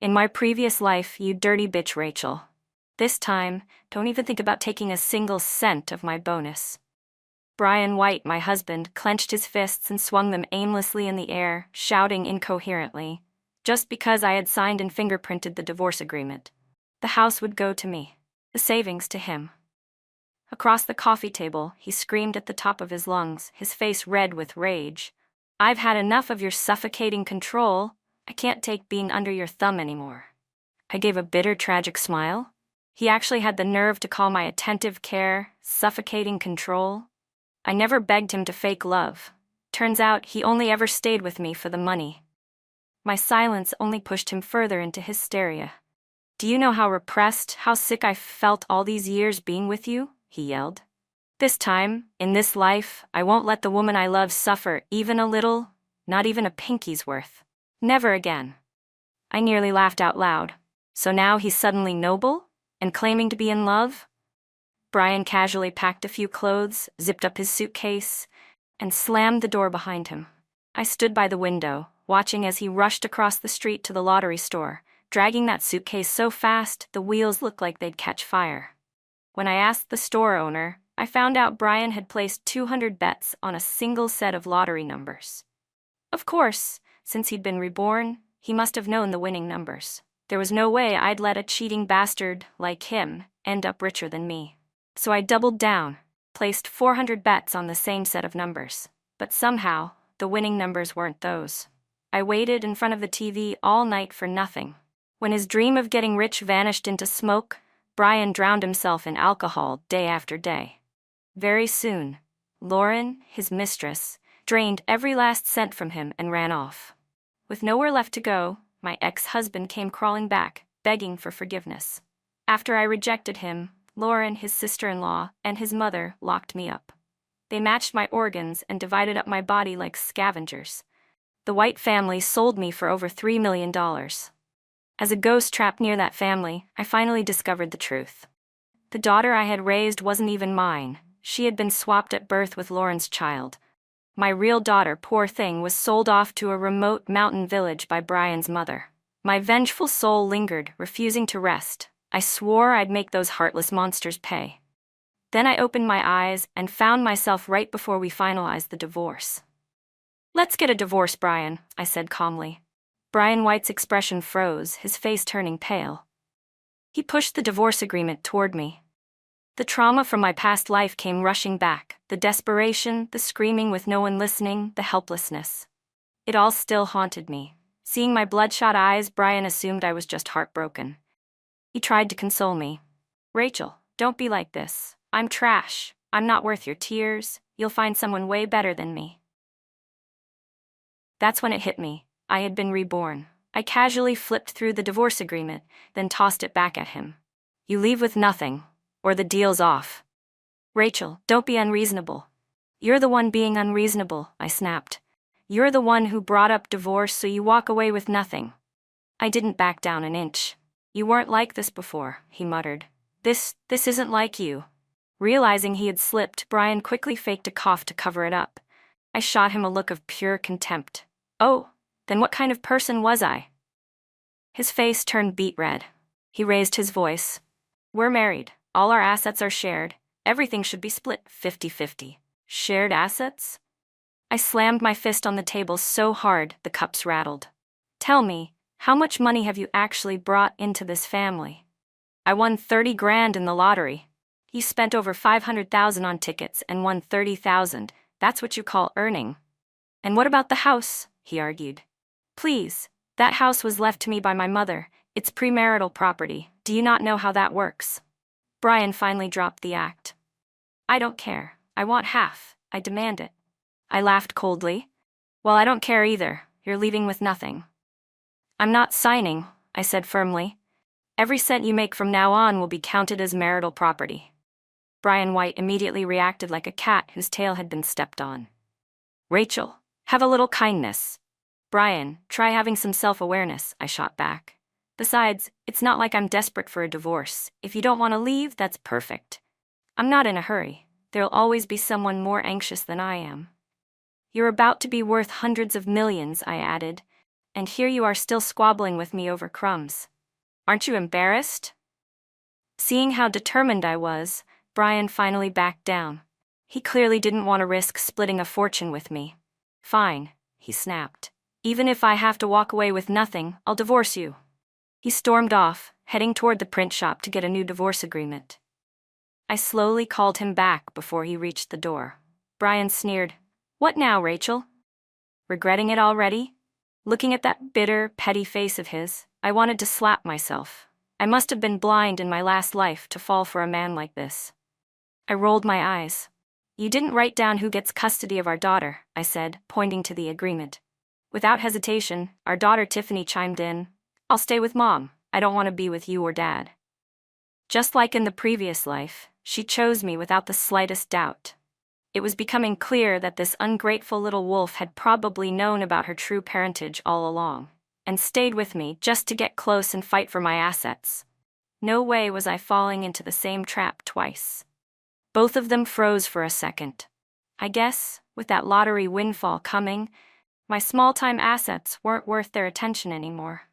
In my previous life, you dirty bitch Rachel. This time, don't even think about taking a single cent of my bonus. Brian White, my husband, clenched his fists and swung them aimlessly in the air, shouting incoherently. Just because I had signed and fingerprinted the divorce agreement. The house would go to me. The savings to him. Across the coffee table, he screamed at the top of his lungs, his face red with rage. I've had enough of your suffocating control. I can't take being under your thumb anymore. I gave a bitter, tragic smile. He actually had the nerve to call my attentive care suffocating control. I never begged him to fake love. Turns out he only ever stayed with me for the money. My silence only pushed him further into hysteria. Do you know how repressed, how sick I felt all these years being with you? He yelled. This time, in this life, I won't let the woman I love suffer even a little, not even a pinky's worth. Never again. I nearly laughed out loud. So now he's suddenly noble? And claiming to be in love? Brian casually packed a few clothes, zipped up his suitcase, and slammed the door behind him. I stood by the window, watching as he rushed across the street to the lottery store, dragging that suitcase so fast the wheels looked like they'd catch fire. When I asked the store owner, I found out Brian had placed 200 bets on a single set of lottery numbers. Of course, since he'd been reborn, he must have known the winning numbers. There was no way I'd let a cheating bastard like him end up richer than me. So I doubled down, placed 400 bets on the same set of numbers. But somehow, the winning numbers weren't those. I waited in front of the TV all night for nothing. When his dream of getting rich vanished into smoke, Brian drowned himself in alcohol day after day. Very soon, Lauren, his mistress, drained every last cent from him and ran off. With nowhere left to go, my ex-husband came crawling back, begging for forgiveness. After I rejected him, Lauren, his sister-in-law, and his mother locked me up. They matched my organs and divided up my body like scavengers. The White family sold me for over $3 million. As a ghost trapped near that family, I finally discovered the truth. The daughter I had raised wasn't even mine. She had been swapped at birth with Lauren's child. My real daughter, poor thing, was sold off to a remote mountain village by Brian's mother. My vengeful soul lingered, refusing to rest. I swore I'd make those heartless monsters pay. Then I opened my eyes and found myself right before we finalized the divorce. Let's get a divorce, Brian, I said calmly. Brian White's expression froze, his face turning pale. He pushed the divorce agreement toward me. The trauma from my past life came rushing back, the desperation, the screaming with no one listening, the helplessness. It all still haunted me. Seeing my bloodshot eyes, Brian assumed I was just heartbroken. He tried to console me. Rachel, don't be like this. I'm trash. I'm not worth your tears. You'll find someone way better than me. That's when it hit me. I had been reborn. I casually flipped through the divorce agreement, then tossed it back at him. You leave with nothing, or the deal's off. Rachel, don't be unreasonable. You're the one being unreasonable, I snapped. You're the one who brought up divorce, so you walk away with nothing. I didn't back down an inch. You weren't like this before, he muttered. This isn't like you. Realizing he had slipped, Brian quickly faked a cough to cover it up. I shot him a look of pure contempt. Oh, then what kind of person was I? His face turned beet red. He raised his voice. We're married. All our assets are shared. Everything should be split 50-50. Shared assets? I slammed my fist on the table so hard the cups rattled. Tell me, how much money have you actually brought into this family? I won 30 grand in the lottery. You spent over 500,000 on tickets and won 30,000. That's what you call earning. And what about the house? He argued. Please, that house was left to me by my mother. It's premarital property. Do you not know how that works? Brian finally dropped the act. I don't care. I want half. I demand it. I laughed coldly. Well, I don't care either. You're leaving with nothing. I'm not signing, I said firmly. Every cent you make from now on will be counted as marital property. Brian White immediately reacted like a cat whose tail had been stepped on. Rachel, have a little kindness. Brian, try having some self-awareness, I shot back. Besides, it's not like I'm desperate for a divorce. If you don't want to leave, that's perfect. I'm not in a hurry. There'll always be someone more anxious than I am. You're about to be worth hundreds of millions, I added. and here you are still squabbling with me over crumbs. Aren't you embarrassed? Seeing how determined I was, Brian finally backed down. He clearly didn't want to risk splitting a fortune with me. Fine, he snapped. Even if I have to walk away with nothing, I'll divorce you. He stormed off, heading toward the print shop to get a new divorce agreement. I slowly called him back before he reached the door. Brian sneered. What now, Rachel? Regretting it already? Looking at that bitter, petty face of his, I wanted to slap myself. I must have been blind in my last life to fall for a man like this. I rolled my eyes. You didn't write down who gets custody of our daughter, I said, pointing to the agreement. Without hesitation, our daughter Tiffany chimed in. I'll stay with Mom. I don't want to be with you or Dad. Just like in the previous life, she chose me without the slightest doubt. It was becoming clear that this ungrateful little wolf had probably known about her true parentage all along, and stayed with me just to get close and fight for my assets. No way was I falling into the same trap twice. Both of them froze for a second. I guess, with that lottery windfall coming, my small-time assets weren't worth their attention anymore.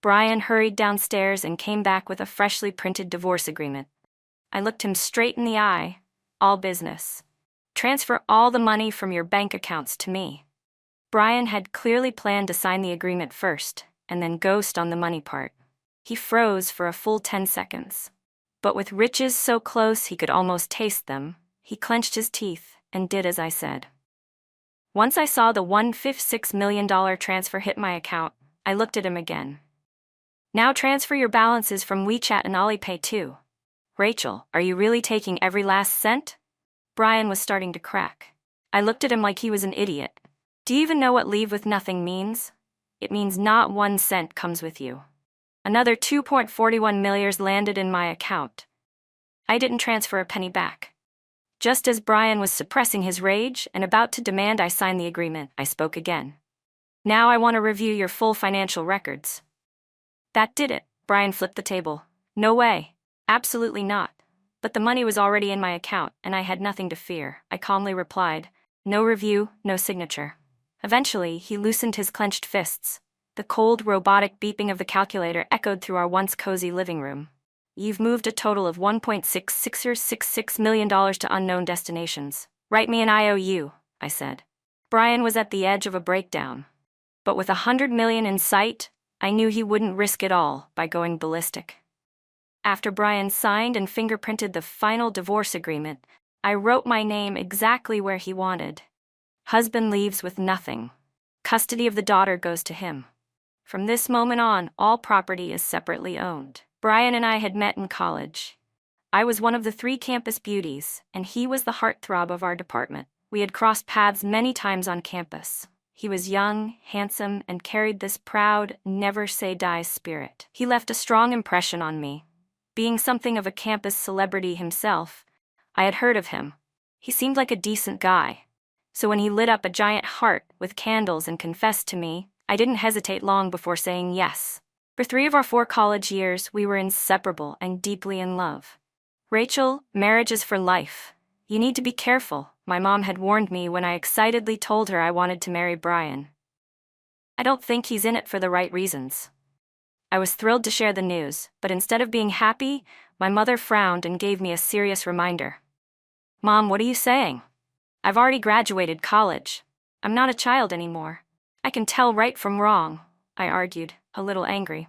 Brian hurried downstairs and came back with a freshly printed divorce agreement. I looked him straight in the eye. All business. Transfer all the money from your bank accounts to me. Brian had clearly planned to sign the agreement first, and then ghost on the money part. He froze for a full 10 seconds. But with riches so close he could almost taste them, he clenched his teeth and did as I said. Once I saw the $156 million transfer hit my account, I looked at him again. Now transfer your balances from WeChat and Alipay too. Rachel, are you really taking every last cent? Brian was starting to crack. I looked at him like he was an idiot. Do you even know what leave with nothing means? It means not 1 cent comes with you. Another 2.41 million landed in my account. I didn't transfer a penny back. Just as Brian was suppressing his rage and about to demand I sign the agreement, I spoke again. Now I want to review your full financial records. That did it. Brian flipped the table. No way. Absolutely not. But the money was already in my account, and I had nothing to fear, I calmly replied. No review, no signature. Eventually, he loosened his clenched fists. The cold, robotic beeping of the calculator echoed through our once cozy living room. You've moved a total of $1.6666 million to unknown destinations. Write me an IOU, I said. Brian was at the edge of a breakdown. But with $100 million in sight, I knew he wouldn't risk it all by going ballistic. After Brian signed and fingerprinted the final divorce agreement, I wrote my name exactly where he wanted. Husband leaves with nothing. Custody of the daughter goes to him. From this moment on, all property is separately owned. Brian and I had met in college. I was one of the 3 campus beauties, and he was the heartthrob of our department. We had crossed paths many times on campus. He was young, handsome, and carried this proud, never-say-die spirit. He left a strong impression on me. Being something of a campus celebrity himself, I had heard of him. He seemed like a decent guy. So when he lit up a giant heart with candles and confessed to me, I didn't hesitate long before saying yes. For 3 of our 4 college years, we were inseparable and deeply in love. Rachel, marriage is for life. You need to be careful, my mom had warned me when I excitedly told her I wanted to marry Brian. I don't think he's in it for the right reasons. I was thrilled to share the news, but instead of being happy, my mother frowned and gave me a serious reminder. Mom, what are you saying? I've already graduated college. I'm not a child anymore. I can tell right from wrong, I argued, a little angry.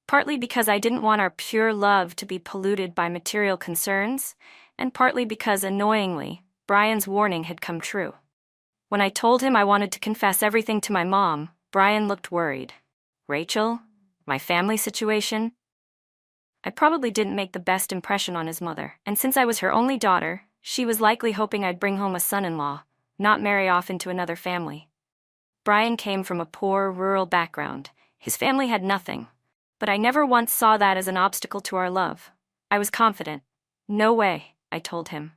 Partly because I didn't want our pure love to be polluted by material concerns, and partly because, annoyingly, Brian's warning had come true. When I told him I wanted to confess everything to my mom, Brian looked worried. Rachel? My family situation? I probably didn't make the best impression on his mother, and since I was her only daughter, she was likely hoping I'd bring home a son-in-law, not marry off into another family. Brian came from a poor, rural background. His family had nothing, but I never once saw that as an obstacle to our love. I was confident. No way, I told him.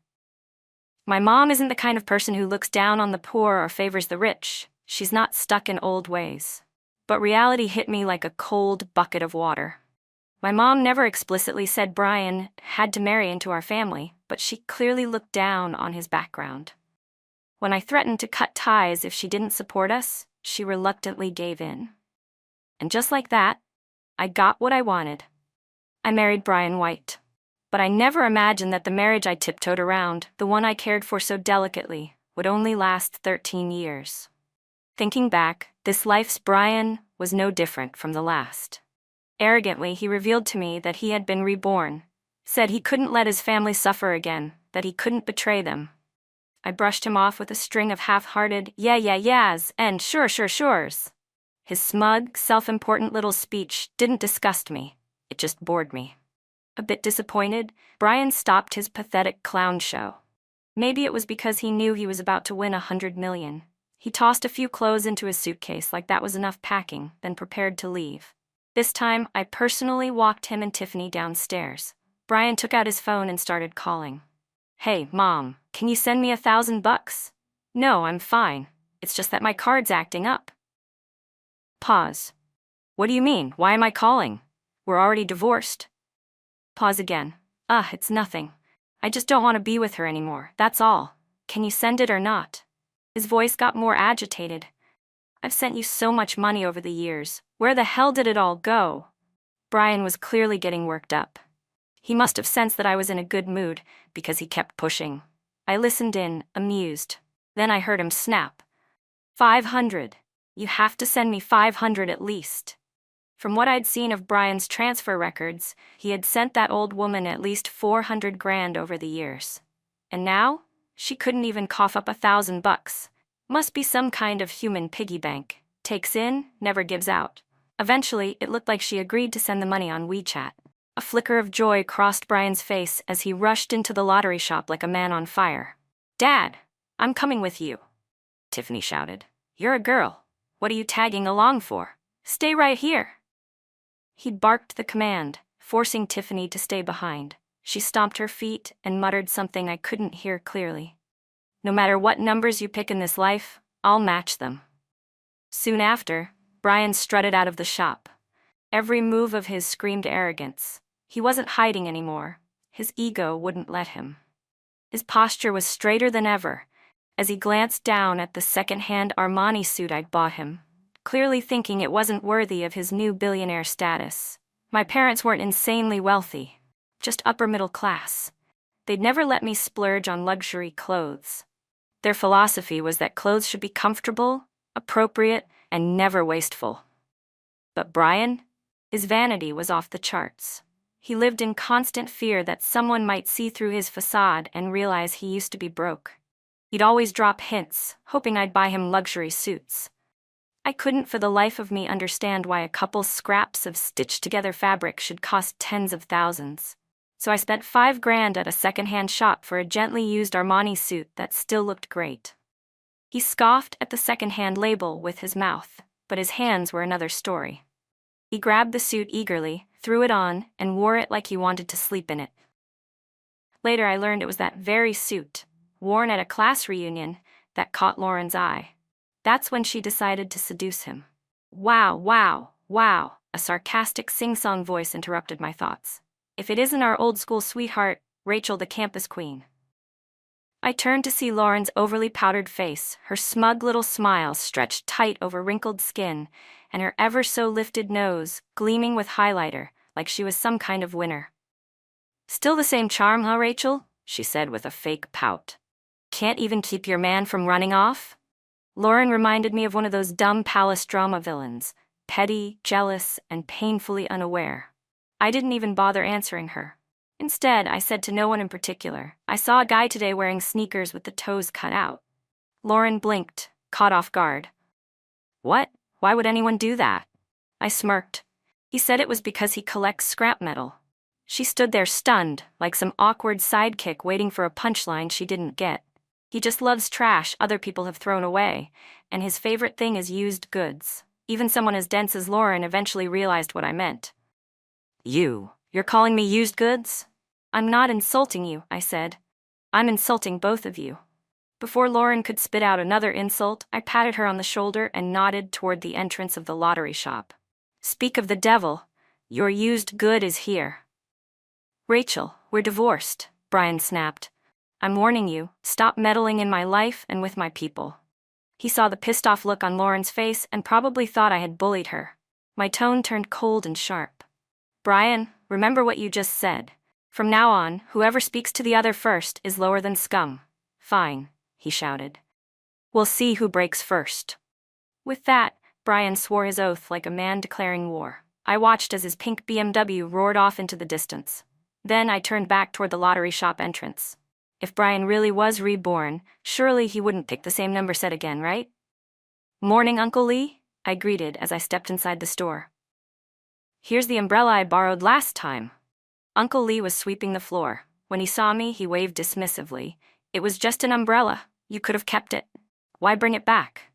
My mom isn't the kind of person who looks down on the poor or favors the rich. She's not stuck in old ways. But reality hit me like a cold bucket of water. My mom never explicitly said Brian had to marry into our family, but she clearly looked down on his background. When I threatened to cut ties if she didn't support us, she reluctantly gave in. And just like that, I got what I wanted. I married Brian White. But I never imagined that the marriage I tiptoed around, the one I cared for so delicately, would only last 13 years. Thinking back, this life's Brian was no different from the last. Arrogantly, he revealed to me that he had been reborn, said he couldn't let his family suffer again, that he couldn't betray them. I brushed him off with a string of half-hearted yeahs and sures. His smug, self-important little speech didn't disgust me, it just bored me. A bit disappointed, Brian stopped his pathetic clown show. Maybe it was because he knew he was about to win $100 million. He tossed a few clothes into his suitcase like that was enough packing, then prepared to leave. This time, I personally walked him and Tiffany downstairs. Brian took out his phone and started calling. "Hey, Mom, can you send me $1,000? No, I'm fine. It's just that my card's acting up." Pause. "What do you mean? Why am I calling? We're already divorced." Pause again. It's nothing. I just don't want to be with her anymore, that's all. Can you send it or not?" His voice got more agitated. "I've sent you so much money over the years. Where the hell did it all go?" Brian was clearly getting worked up. He must have sensed that I was in a good mood, because he kept pushing. I listened in, amused. Then I heard him snap. "500. You have to send me 500 at least." From what I'd seen of Brian's transfer records, he had sent that old woman at least 400 grand over the years. And now, she couldn't even cough up $1,000. Must be some kind of human piggy bank. Takes in, never gives out. Eventually, it looked like she agreed to send the money on WeChat. A flicker of joy crossed Brian's face as he rushed into the lottery shop like a man on fire. "Dad, I'm coming with you," Tiffany shouted. "You're a girl. What are you tagging along for? Stay right here." He barked the command, forcing Tiffany to stay behind. She stomped her feet and muttered something I couldn't hear clearly. "No matter what numbers you pick in this life, I'll match them." Soon after, Brian strutted out of the shop. Every move of his screamed arrogance. He wasn't hiding anymore. His ego wouldn't let him. His posture was straighter than ever, as he glanced down at the second-hand Armani suit I'd bought him, clearly thinking it wasn't worthy of his new billionaire status. My parents weren't insanely wealthy, just upper middle class. They'd never let me splurge on luxury clothes. Their philosophy was that clothes should be comfortable, appropriate, and never wasteful. But Brian? His vanity was off the charts. He lived in constant fear that someone might see through his facade and realize he used to be broke. He'd always drop hints, hoping I'd buy him luxury suits. I couldn't for the life of me understand why a couple scraps of stitched-together fabric should cost tens of thousands. So I spent $5,000 at a second-hand shop for a gently used Armani suit that still looked great. He scoffed at the second-hand label with his mouth, but his hands were another story. He grabbed the suit eagerly, threw it on, and wore it like he wanted to sleep in it. Later I learned it was that very suit, worn at a class reunion, that caught Lauren's eye. That's when she decided to seduce him. Wow, a sarcastic sing-song voice interrupted my thoughts. "If it isn't our old-school sweetheart, Rachel the campus queen." I turned to see Lauren's overly powdered face, her smug little smile stretched tight over wrinkled skin, and her ever-so-lifted nose gleaming with highlighter, like she was some kind of winner. "Still the same charm, huh, Rachel?" she said with a fake pout. "Can't even keep your man from running off?" Lauren reminded me of one of those dumb palace drama villains, petty, jealous, and painfully unaware. I didn't even bother answering her. Instead, I said to no one in particular, "I saw a guy today wearing sneakers with the toes cut out." Lauren blinked, caught off guard. "What? Why would anyone do that?" I smirked. "He said it was because he collects scrap metal." She stood there stunned, like some awkward sidekick waiting for a punchline she didn't get. "He just loves trash other people have thrown away, and his favorite thing is used goods." Even someone as dense as Lauren eventually realized what I meant. You're calling me used goods?" "I'm not insulting you," I said. "I'm insulting both of you." Before Lauren could spit out another insult, I patted her on the shoulder and nodded toward the entrance of the lottery shop. "Speak of the devil, your used good is here." "Rachel, we're divorced," Brian snapped. "I'm warning you, stop meddling in my life and with my people." He saw the pissed-off look on Lauren's face and probably thought I had bullied her. My tone turned cold and sharp. Brian, remember what you just said. From now on, whoever speaks to the other first is lower than scum. Fine, he shouted. We'll see who breaks first. With that, Brian swore his oath like a man declaring war. I watched as his pink BMW roared off into the distance. Then I turned back toward the lottery shop entrance. If Brian really was reborn, surely he wouldn't pick the same number set again, right? Morning, Uncle Lee, I greeted as I stepped inside the store. Here's the umbrella I borrowed last time. Uncle Lee was sweeping the floor. When he saw me, he waved dismissively. It was just an umbrella. You could have kept it. Why bring it back?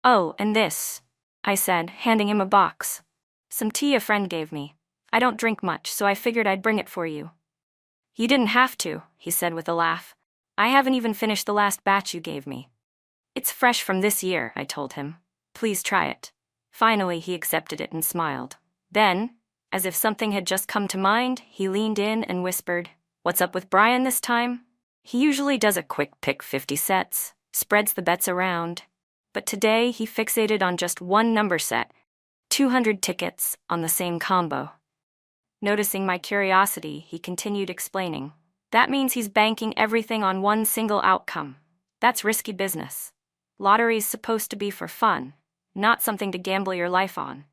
Oh, and this, I said, handing him a box. Some tea a friend gave me. I don't drink much, so I figured I'd bring it for you. You didn't have to, he said with a laugh. I haven't even finished the last batch you gave me. It's fresh from this year, I told him. Please try it. Finally, he accepted it and smiled. Then, as if something had just come to mind, he leaned in and whispered, What's up with Brian this time? He usually does a quick pick 50 sets, spreads the bets around. But today he fixated on just one number set, 200 tickets on the same combo. Noticing my curiosity, he continued explaining. That means he's banking everything on one single outcome. That's risky business. Lottery's supposed to be for fun, not something to gamble your life on.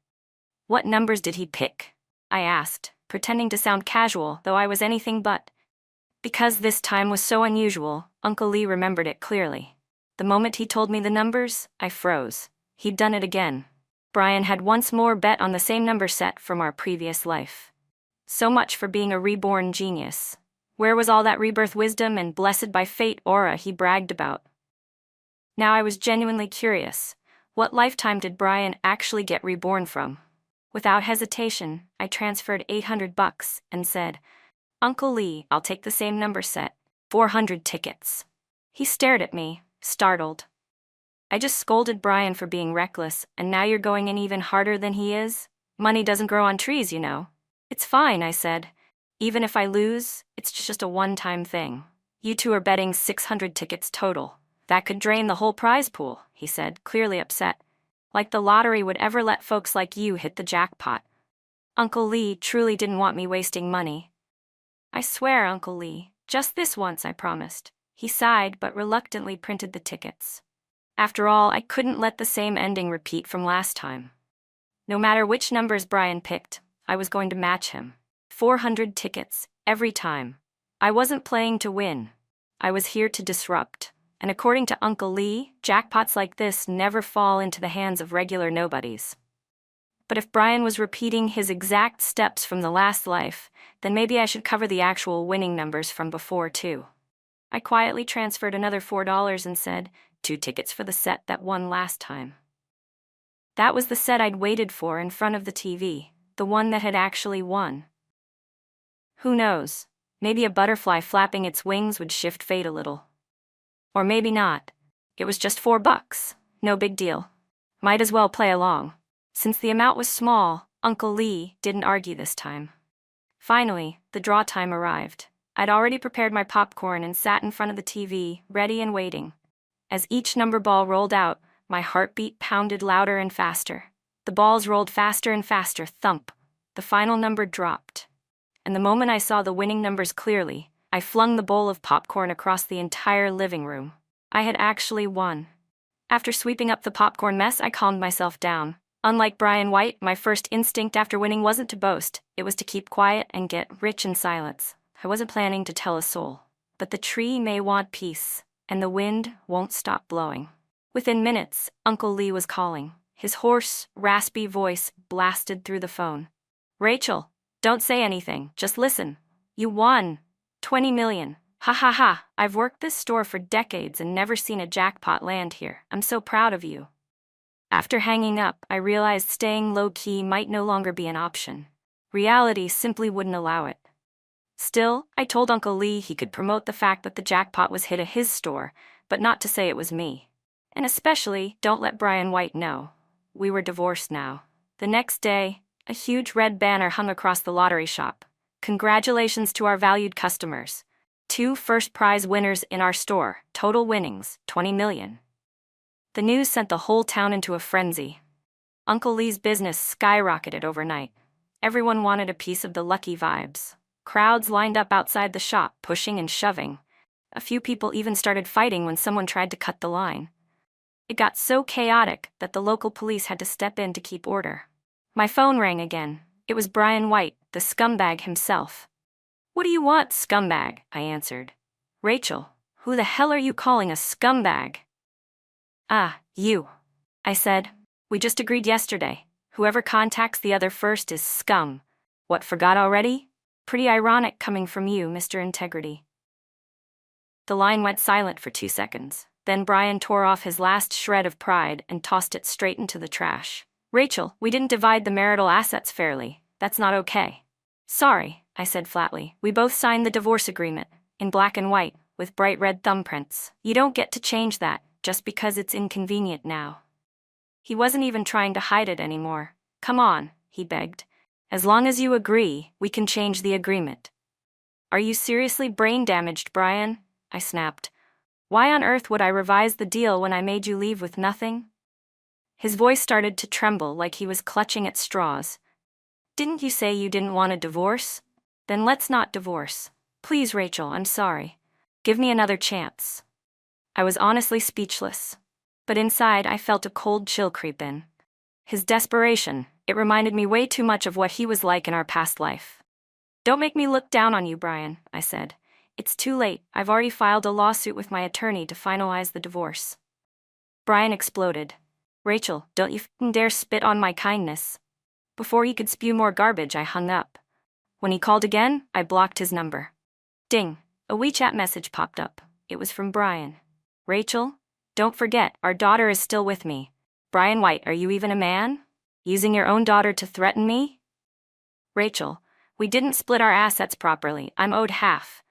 What numbers did he pick? I asked, pretending to sound casual, though I was anything but. Because this time was so unusual, Uncle Lee remembered it clearly. The moment he told me the numbers, I froze. He'd done it again. Brian had once more bet on the same number set from our previous life. So much for being a reborn genius. Where was all that rebirth wisdom and blessed by fate aura he bragged about? Now I was genuinely curious. What lifetime did Brian actually get reborn from? Without hesitation, I transferred $800 and said, Uncle Lee, I'll take the same number set, 400 tickets. He stared at me, startled. I just scolded Brian for being reckless, and now you're going in even harder than he is? Money doesn't grow on trees, you know. It's fine, I said. Even if I lose, it's just a one-time thing. You two are betting 600 tickets total. That could drain the whole prize pool, he said, clearly upset. Like the lottery would ever let folks like you hit the jackpot. Uncle Lee truly didn't want me wasting money. I swear, Uncle Lee, just this once, I promised. He sighed but reluctantly printed the tickets. After all, I couldn't let the same ending repeat from last time. No matter which numbers Brian picked, I was going to match him. 400 tickets, every time. I wasn't playing to win. I was here to disrupt. And according to Uncle Lee, jackpots like this never fall into the hands of regular nobodies. But if Brian was repeating his exact steps from the last life, then maybe I should cover the actual winning numbers from before too. I quietly transferred another $4 and said, 2 tickets for the set that won last time. That was the set I'd waited for in front of the TV, the one that had actually won. Who knows, maybe a butterfly flapping its wings would shift fate a little. Or maybe not. It was just $4, no big deal. Might as well play along. Since the amount was small, Uncle Lee didn't argue this time. Finally, the draw time arrived. I'd already prepared my popcorn and sat in front of the TV, ready and waiting. As each number ball rolled out, my heartbeat pounded louder and faster. The balls rolled faster and faster, thump. The final number dropped. And the moment I saw the winning numbers clearly, I flung the bowl of popcorn across the entire living room. I had actually won. After sweeping up the popcorn mess, I calmed myself down. Unlike Brian White, my first instinct after winning wasn't to boast, it was to keep quiet and get rich in silence. I wasn't planning to tell a soul. But the tree may want peace, and the wind won't stop blowing. Within minutes, Uncle Lee was calling. His hoarse, raspy voice blasted through the phone. Rachel, don't say anything, just listen. You won. 20 million. Ha ha ha, I've worked this store for decades and never seen a jackpot land here. I'm so proud of you. After hanging up, I realized staying low-key might no longer be an option. Reality simply wouldn't allow it. Still, I told Uncle Lee he could promote the fact that the jackpot was hit at his store, but not to say it was me. And especially, don't let Brian White know. We were divorced now. The next day, a huge red banner hung across the lottery shop. Congratulations to our valued customers. 2 first prize winners in our store, total winnings, 20 million. The news sent the whole town into a frenzy. Uncle Lee's business skyrocketed overnight. Everyone wanted a piece of the lucky vibes. Crowds lined up outside the shop, pushing and shoving. A few people even started fighting when someone tried to cut the line. It got so chaotic that the local police had to step in to keep order. My phone rang again. It was Brian White, the scumbag himself. "What do you want, scumbag?" I answered. "Rachel, who the hell are you calling a scumbag?" "Ah, you," I said. "We just agreed yesterday. Whoever contacts the other first is scum. What, forgot already? Pretty ironic coming from you, Mr. Integrity." The line went silent for 2 seconds. Then Brian tore off his last shred of pride and tossed it straight into the trash. "Rachel, we didn't divide the marital assets fairly. That's not okay." "Sorry," I said flatly. "We both signed the divorce agreement, in black and white, with bright red thumbprints. You don't get to change that, just because it's inconvenient now." He wasn't even trying to hide it anymore. "Come on," he begged. "As long as you agree, we can change the agreement." "Are you seriously brain damaged, Brian?" I snapped. "Why on earth would I revise the deal when I made you leave with nothing?" His voice started to tremble like he was clutching at straws. "Didn't you say you didn't want a divorce? Then let's not divorce. Please, Rachel, I'm sorry. Give me another chance." I was honestly speechless. But inside I felt a cold chill creep in. His desperation, it reminded me way too much of what he was like in our past life. "Don't make me look down on you, Brian," I said. "It's too late. I've already filed a lawsuit with my attorney to finalize the divorce." Brian exploded. "Rachel, don't you f***ing dare spit on my kindness." Before he could spew more garbage, I hung up. When he called again, I blocked his number. Ding! A WeChat message popped up. It was from Brian. "Rachel, don't forget, our daughter is still with me. Brian White, are you even a man? Using your own daughter to threaten me?" "Rachel, we didn't split our assets properly. I'm owed half.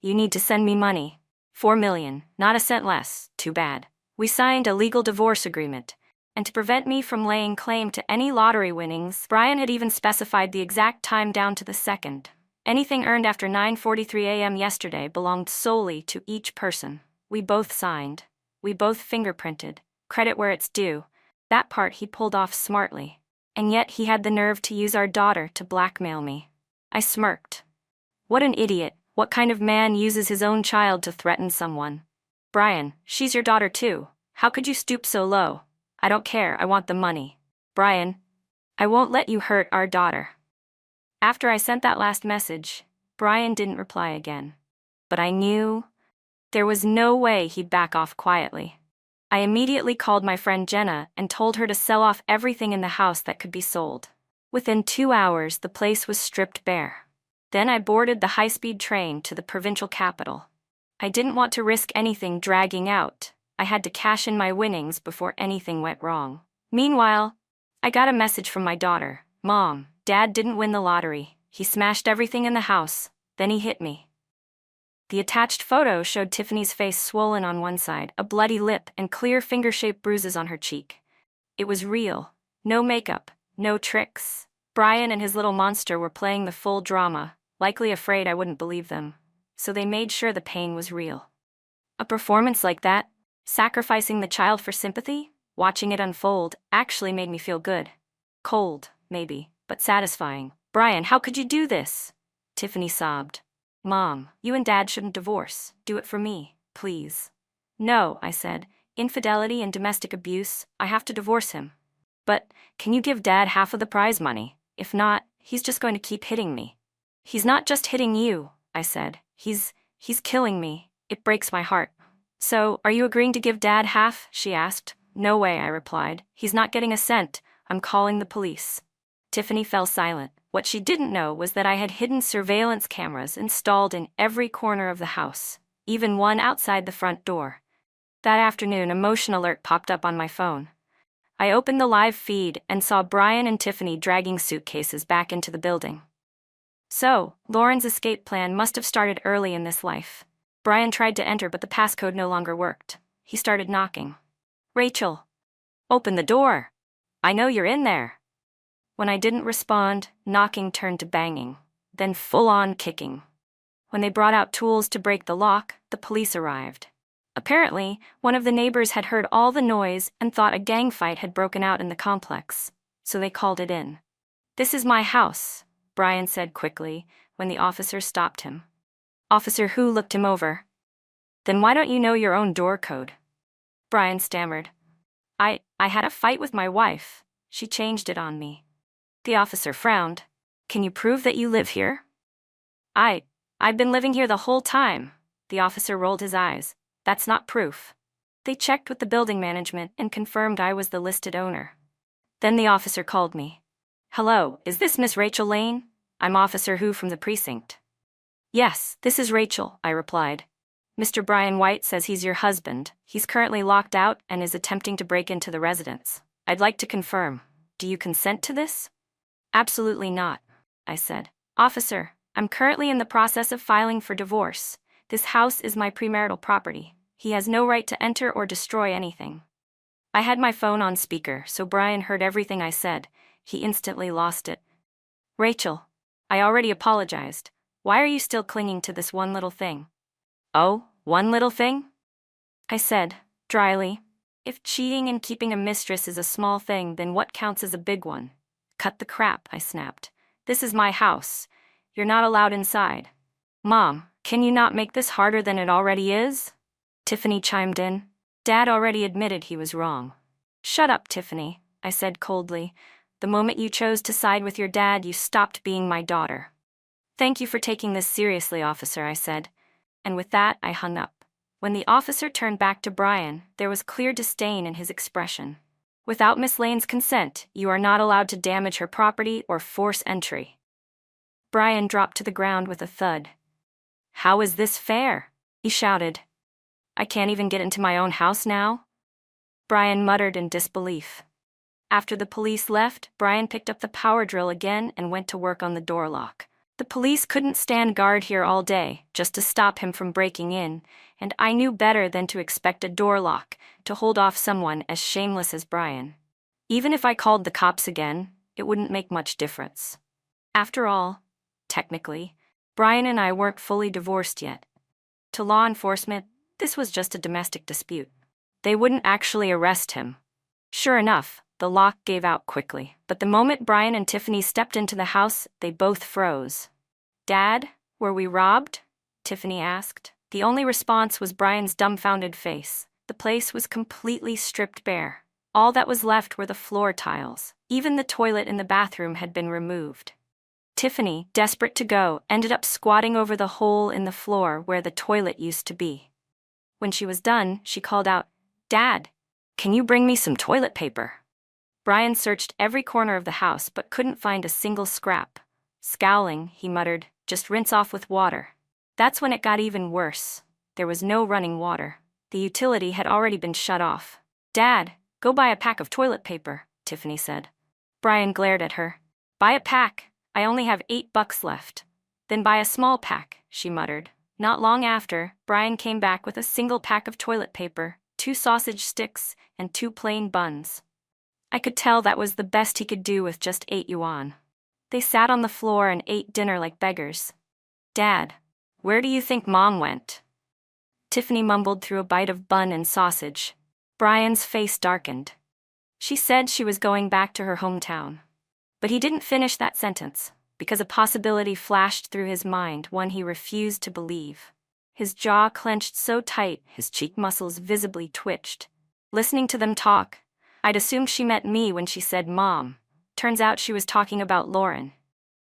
You need to send me money. 4 million, not a cent less. Too bad. We signed a legal divorce agreement. And to prevent me from laying claim to any lottery winnings, Brian had even specified the exact time down to the second. Anything earned after 9:43 a.m. yesterday belonged solely to each person. We both signed. We both fingerprinted. Credit where it's due. That part he pulled off smartly. And yet he had the nerve to use our daughter to blackmail me." I smirked. What an idiot. What kind of man uses his own child to threaten someone? "Brian, she's your daughter too. How could you stoop so low?" "I don't care, I want the money." "Brian, I won't let you hurt our daughter." After I sent that last message, Brian didn't reply again. But I knew there was no way he'd back off quietly. I immediately called my friend Jenna and told her to sell off everything in the house that could be sold. Within 2 hours, the place was stripped bare. Then I boarded the high-speed train to the provincial capital. I didn't want to risk anything dragging out. I had to cash in my winnings before anything went wrong. Meanwhile, I got a message from my daughter. "Mom, Dad didn't win the lottery. He smashed everything in the house. Then he hit me." The attached photo showed Tiffany's face swollen on one side, a bloody lip, and clear finger-shaped bruises on her cheek. It was real. No makeup, no tricks. Brian and his little monster were playing the full drama, likely afraid I wouldn't believe them. So they made sure the pain was real. A performance like that, sacrificing the child for sympathy, watching it unfold, actually made me feel good. Cold, maybe, but satisfying. "Brian, how could you do this?" Tiffany sobbed. "Mom, you and Dad shouldn't divorce. Do it for me, please." "No," I said. "Infidelity and domestic abuse, I have to divorce him." "But, can you give Dad half of the prize money? If not, he's just going to keep hitting me." "He's not just hitting you," I said. He's killing me. It breaks my heart." "So, are you agreeing to give Dad half?" she asked. "No way," I replied. "He's not getting a cent. I'm calling the police." Tiffany fell silent. What she didn't know was that I had hidden surveillance cameras installed in every corner of the house, even one outside the front door. That afternoon, a motion alert popped up on my phone. I opened the live feed and saw Brian and Tiffany dragging suitcases back into the building. So, Lauren's escape plan must have started early in this life. Brian tried to enter, but the passcode no longer worked. He started knocking. "Rachel, open the door. I know you're in there." When I didn't respond, knocking turned to banging, then full-on kicking. When they brought out tools to break the lock, the police arrived. Apparently, one of the neighbors had heard all the noise and thought a gang fight had broken out in the complex. so they called it in. "This is my house," Brian said quickly when the officer stopped him. Officer Hu looked him over. "Then why don't you know your own door code?" Brian stammered. I had a fight with my wife. She changed it on me." The officer frowned. "Can you prove that you live here?" I've been living here the whole time." The officer rolled his eyes. "That's not proof." They checked with the building management and confirmed I was the listed owner. Then the officer called me. "Hello, is this Miss Rachel Lane? I'm Officer Hu from the precinct." "Yes, this is Rachel," I replied. "Mr. Brian White says he's your husband. He's currently locked out and is attempting to break into the residence. I'd like to confirm. Do you consent to this?" "Absolutely not," I said. "Officer, I'm currently in the process of filing for divorce. This house is my premarital property. He has no right to enter or destroy anything." I had my phone on speaker, so Brian heard everything I said. He instantly lost it. "Rachel, I already apologized. Why are you still clinging to this one little thing?" "Oh, one little thing?" I said, dryly. "If cheating and keeping a mistress is a small thing, then what counts as a big one?" "Cut the crap," I snapped. "This is my house. You're not allowed inside." "Mom, can you not make this harder than it already is?" Tiffany chimed in. "Dad already admitted he was wrong." "Shut up, Tiffany," I said coldly. "The moment you chose to side with your dad, you stopped being my daughter." "Thank you for taking this seriously, officer," I said. And with that, I hung up. When the officer turned back to Brian, there was clear disdain in his expression. "Without Miss Lane's consent, you are not allowed to damage her property or force entry." Brian dropped to the ground with a thud. "How is this fair?" he shouted. "I can't even get into my own house now?" Brian muttered in disbelief. After the police left, Brian picked up the power drill again and went to work on the door lock. The police couldn't stand guard here all day, just to stop him from breaking in, and I knew better than to expect a door lock to hold off someone as shameless as Brian. Even if I called the cops again, it wouldn't make much difference. After all, technically, Brian and I weren't fully divorced yet. To law enforcement, this was just a domestic dispute. They wouldn't actually arrest him. Sure enough, the lock gave out quickly, but the moment Brian and Tiffany stepped into the house, they both froze. "Dad, were we robbed?" Tiffany asked. The only response was Brian's dumbfounded face. The place was completely stripped bare. All that was left were the floor tiles. Even the toilet in the bathroom had been removed. Tiffany, desperate to go, ended up squatting over the hole in the floor where the toilet used to be. When she was done, she called out, "Dad, can you bring me some toilet paper?" Brian searched every corner of the house but couldn't find a single scrap. Scowling, he muttered, "Just rinse off with water." That's when it got even worse. There was no running water. The utility had already been shut off. "Dad, go buy a pack of toilet paper," Tiffany said. Brian glared at her. "Buy a pack? I only have $8 left." "Then buy a small pack," she muttered. Not long after, Brian came back with a single pack of toilet paper, 2 sausage sticks, and 2 plain buns. I could tell that was the best he could do with just 8 yuan. They sat on the floor and ate dinner like beggars. "Dad, where do you think Mom went?" Tiffany mumbled through a bite of bun and sausage. Brian's face darkened. "She said she was going back to her hometown." But he didn't finish that sentence, because a possibility flashed through his mind, one he refused to believe. His jaw clenched so tight, his cheek muscles visibly twitched. Listening to them talk, I'd assumed she meant me when she said Mom. Turns out she was talking about Lauren.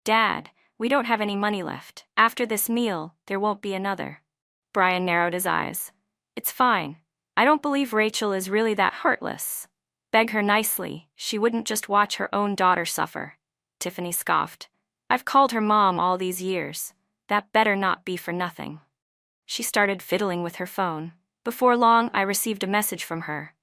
"Dad, we don't have any money left. After this meal, there won't be another." Brian narrowed his eyes. "It's fine. I don't believe Rachel is really that heartless. Beg her nicely, she wouldn't just watch her own daughter suffer." Tiffany scoffed. "I've called her Mom all these years. That better not be for nothing." She started fiddling with her phone. Before long, I received a message from her.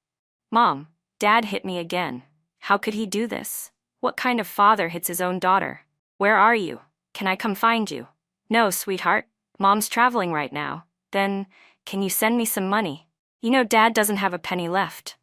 "Mom, Dad hit me again. How could he do this? What kind of father hits his own daughter? Where are you? Can I come find you?" "No, sweetheart. Mom's traveling right now." "Then, can you send me some money? You know Dad doesn't have a penny left."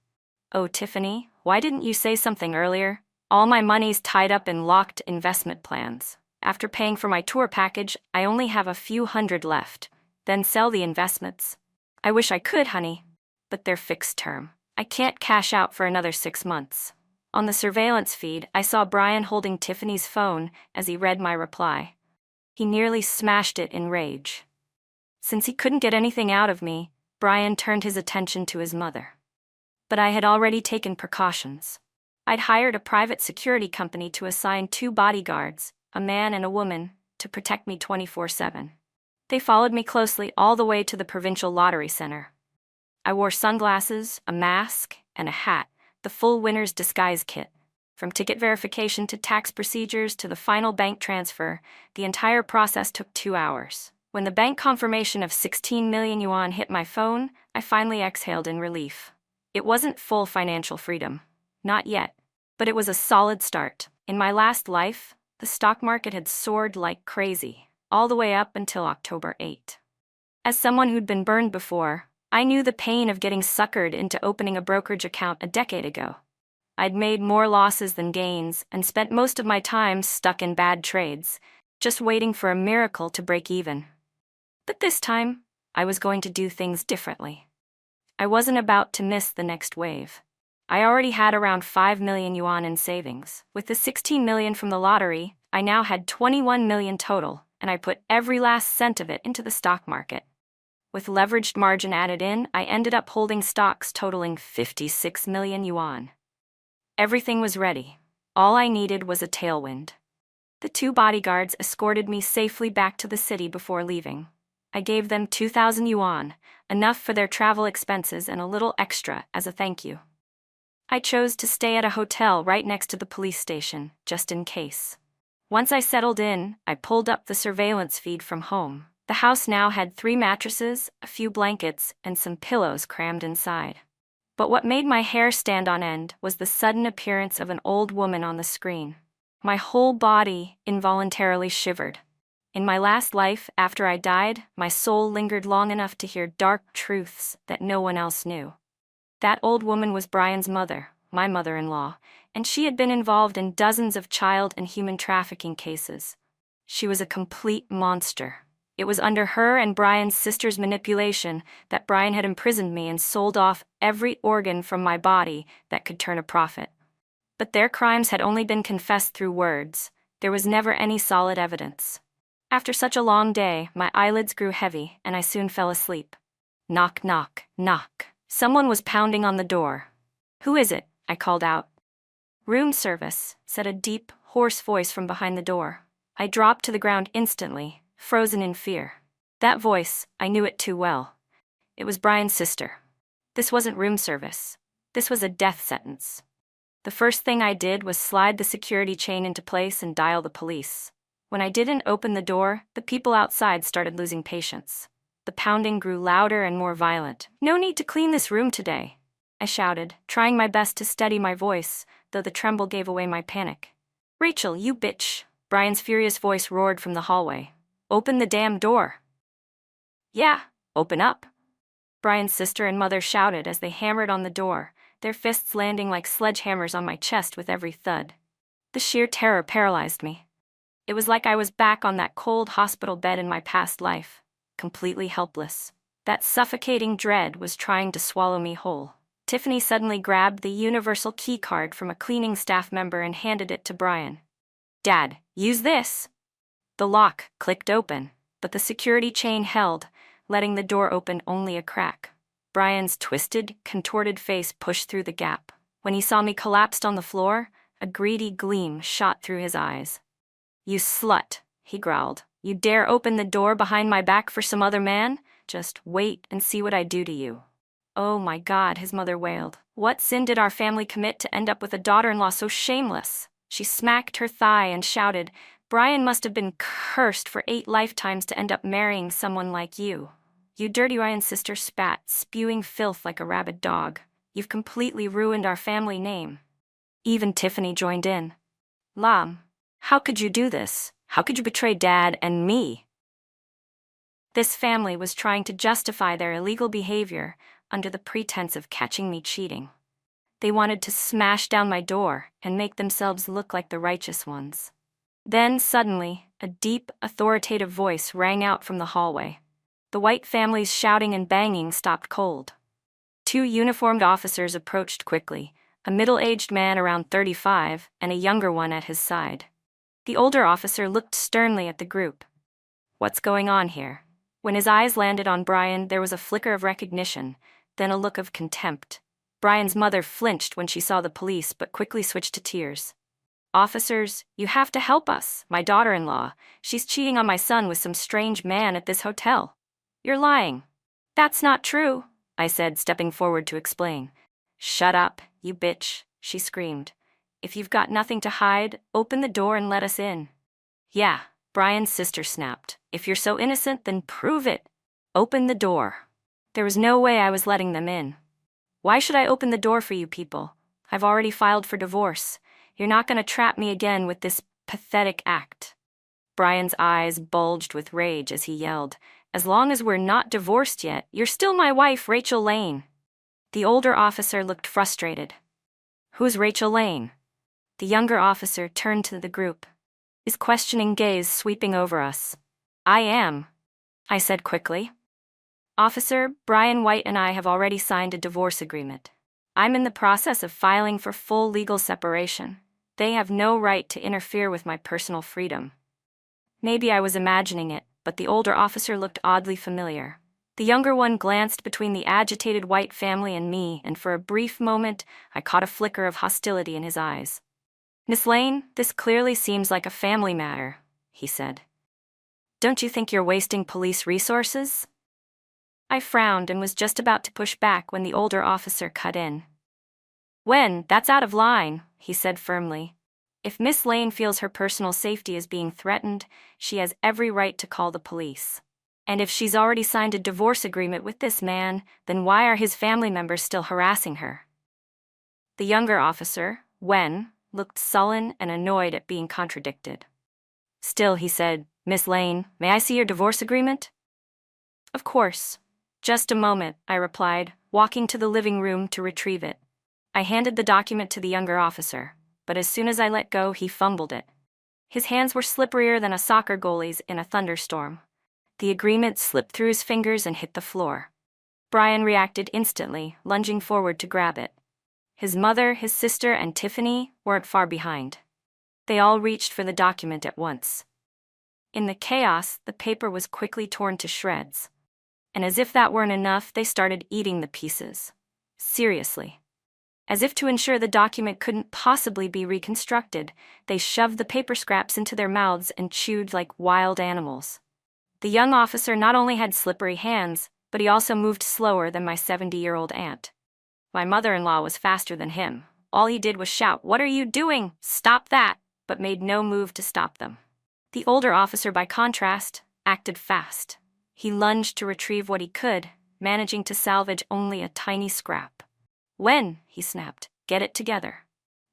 "Oh, Tiffany, why didn't you say something earlier? All my money's tied up in locked investment plans. After paying for my tour package, I only have a few hundred left. Then sell the investments." "I wish I could, honey. But they're fixed term. I can't cash out for another 6 months. On the surveillance feed, I saw Brian holding Tiffany's phone as he read my reply. He nearly smashed it in rage. Since he couldn't get anything out of me, Brian turned his attention to his mother. But I had already taken precautions. I'd hired a private security company to assign 2 bodyguards, a man and a woman, to protect me 24/7. They followed me closely all the way to the provincial lottery center. I wore sunglasses, a mask, and a hat, the full winner's disguise kit. From ticket verification to tax procedures to the final bank transfer, the entire process took 2 hours. When the bank confirmation of 16 million yuan hit my phone, I finally exhaled in relief. It wasn't full financial freedom. Not yet. But it was a solid start. In my last life, the stock market had soared like crazy, all the way up until October 8. As someone who'd been burned before, I knew the pain of getting suckered into opening a brokerage account a decade ago. I'd made more losses than gains and spent most of my time stuck in bad trades, just waiting for a miracle to break even. But this time, I was going to do things differently. I wasn't about to miss the next wave. I already had around 5 million yuan in savings. With the 16 million from the lottery, I now had 21 million total, and I put every last cent of it into the stock market. With leveraged margin added in, I ended up holding stocks totaling 56 million yuan. Everything was ready. All I needed was a tailwind. The 2 bodyguards escorted me safely back to the city before leaving. I gave them 2,000 yuan, enough for their travel expenses and a little extra as a thank you. I chose to stay at a hotel right next to the police station, just in case. Once I settled in, I pulled up the surveillance feed from home. The house now had 3 mattresses, a few blankets, and some pillows crammed inside. But what made my hair stand on end was the sudden appearance of an old woman on the screen. My whole body involuntarily shivered. In my last life, after I died, my soul lingered long enough to hear dark truths that no one else knew. That old woman was Brian's mother, my mother-in-law, and she had been involved in dozens of child and human trafficking cases. She was a complete monster. It was under her and Brian's sister's manipulation that Brian had imprisoned me and sold off every organ from my body that could turn a profit. But their crimes had only been confessed through words. There was never any solid evidence. After such a long day, my eyelids grew heavy, and I soon fell asleep. Knock, knock, knock. Someone was pounding on the door. "Who is it?" I called out. "Room service," said a deep, hoarse voice from behind the door. I dropped to the ground instantly, frozen in fear. That voice, I knew it too well. It was Brian's sister. This wasn't room service. This was a death sentence. The first thing I did was slide the security chain into place and dial the police. When I didn't open the door, the people outside started losing patience. The pounding grew louder and more violent. "No need to clean this room today," I shouted, trying my best to steady my voice, though the tremble gave away my panic. "Rachel, you bitch," Brian's furious voice roared from the hallway. "Open the damn door." "Yeah, open up," Brian's sister and mother shouted as they hammered on the door, their fists landing like sledgehammers on my chest with every thud. The sheer terror paralyzed me. It was like I was back on that cold hospital bed in my past life, completely helpless. That suffocating dread was trying to swallow me whole. Tiffany suddenly grabbed the universal key card from a cleaning staff member and handed it to Brian. "Dad, use this." The lock clicked open, but the security chain held, letting the door open only a crack. Brian's twisted, contorted face pushed through the gap. When he saw me collapsed on the floor, a greedy gleam shot through his eyes. "You slut," he growled. "You dare open the door behind my back for some other man? Just wait and see what I do to you." "Oh my God," his mother wailed. "What sin did our family commit to end up with a daughter-in-law so shameless?" She smacked her thigh and shouted, "Brian must have been cursed for 8 lifetimes to end up marrying someone like you. You dirty." Ryan's sister spat, spewing filth like a rabid dog. "You've completely ruined our family name." Even Tiffany joined in. "Lam, how could you do this? How could you betray Dad and me?" This family was trying to justify their illegal behavior under the pretense of catching me cheating. They wanted to smash down my door and make themselves look like the righteous ones. Then, suddenly, a deep, authoritative voice rang out from the hallway. The White family's shouting and banging stopped cold. 2 uniformed officers approached quickly, a middle-aged man around 35 and a younger one at his side. The older officer looked sternly at the group. What's going on here? When his eyes landed on Brian, there was a flicker of recognition, then a look of contempt. Brian's mother flinched when she saw the police but quickly switched to tears. Officers, you have to help us, my daughter-in-law. She's cheating on my son with some strange man at this hotel. You're lying. That's not true, I said, stepping forward to explain. Shut up, you bitch, she screamed. If you've got nothing to hide, open the door and let us in. Yeah, Brian's sister snapped. If you're so innocent, then prove it. Open the door. There was no way I was letting them in. Why should I open the door for you people? I've already filed for divorce. You're not going to trap me again with this pathetic act. Brian's eyes bulged with rage as he yelled, As long as we're not divorced yet, you're still my wife, Rachel Lane. The older officer looked frustrated. Who's Rachel Lane? The younger officer turned to the group, his questioning gaze sweeping over us. I am, I said quickly. Officer, Brian White and I have already signed a divorce agreement. I'm in the process of filing for full legal separation. They have no right to interfere with my personal freedom. Maybe I was imagining it, but the older officer looked oddly familiar. The younger one glanced between the agitated White family and me, and for a brief moment, I caught a flicker of hostility in his eyes. Miss Lane, this clearly seems like a family matter, he said. Don't you think you're wasting police resources? I frowned and was just about to push back when the older officer cut in. That's out of line, he said firmly. If Miss Lane feels her personal safety is being threatened, she has every right to call the police. And if she's already signed a divorce agreement with this man, then why are his family members still harassing her? The younger officer, Wen, looked sullen and annoyed at being contradicted. Still, he said, Miss Lane, may I see your divorce agreement? Of course. Just a moment, I replied, walking to the living room to retrieve it. I handed the document to the younger officer, but as soon as I let go, he fumbled it. His hands were slipperier than a soccer goalie's in a thunderstorm. The agreement slipped through his fingers and hit the floor. Brian reacted instantly, lunging forward to grab it. His mother, his sister, and Tiffany weren't far behind. They all reached for the document at once. In the chaos, the paper was quickly torn to shreds. And as if that weren't enough, they started eating the pieces. Seriously. As if to ensure the document couldn't possibly be reconstructed, they shoved the paper scraps into their mouths and chewed like wild animals. The young officer not only had slippery hands, but he also moved slower than my 70-year-old aunt. My mother-in-law was faster than him. All he did was shout, "What are you doing? Stop that!" but made no move to stop them. The older officer, by contrast, acted fast. He lunged to retrieve what he could, managing to salvage only a tiny scrap. He snapped, "Get it together."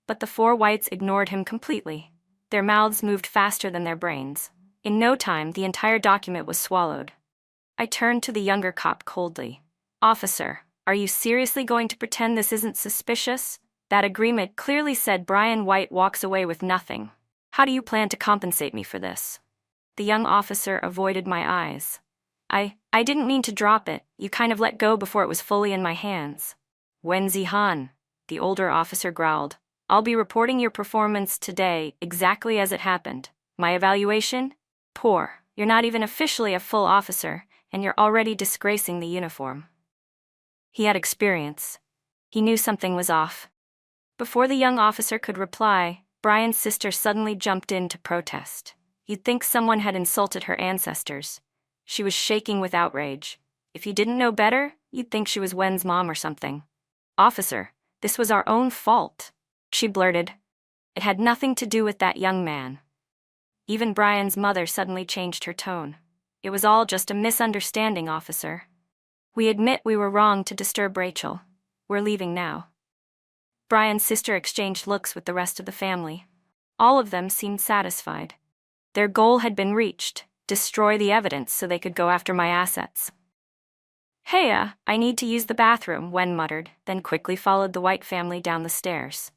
But the four Whites ignored him completely. Their mouths moved faster than their brains. In no time, the entire document was swallowed. I turned to the younger cop coldly. "Officer, are you seriously going to pretend this isn't suspicious? That agreement clearly said Brian White walks away with nothing. How do you plan to compensate me for this?" The young officer avoided my eyes. I didn't mean to drop it. You kind of let go before it was fully in my hands." "Han," the older officer growled. "I'll be reporting your performance today exactly as it happened. My evaluation? Poor. You're not even officially a full officer, and you're already disgracing the uniform." He had experience. He knew something was off. Before the young officer could reply, Brian's sister suddenly jumped in to protest. You'd think someone had insulted her ancestors. She was shaking with outrage. If you didn't know better, you'd think she was Wen's mom or something. "Officer, this was our own fault," she blurted. "It had nothing to do with that young man." Even Brian's mother suddenly changed her tone. "It was all just a misunderstanding, officer. We admit we were wrong to disturb Rachel. We're leaving now." Brian's sister exchanged looks with the rest of the family. All of them seemed satisfied. Their goal had been reached: destroy the evidence so they could go after my assets. "Hey, I need to use the bathroom," Wen muttered, then quickly followed the White family down the stairs.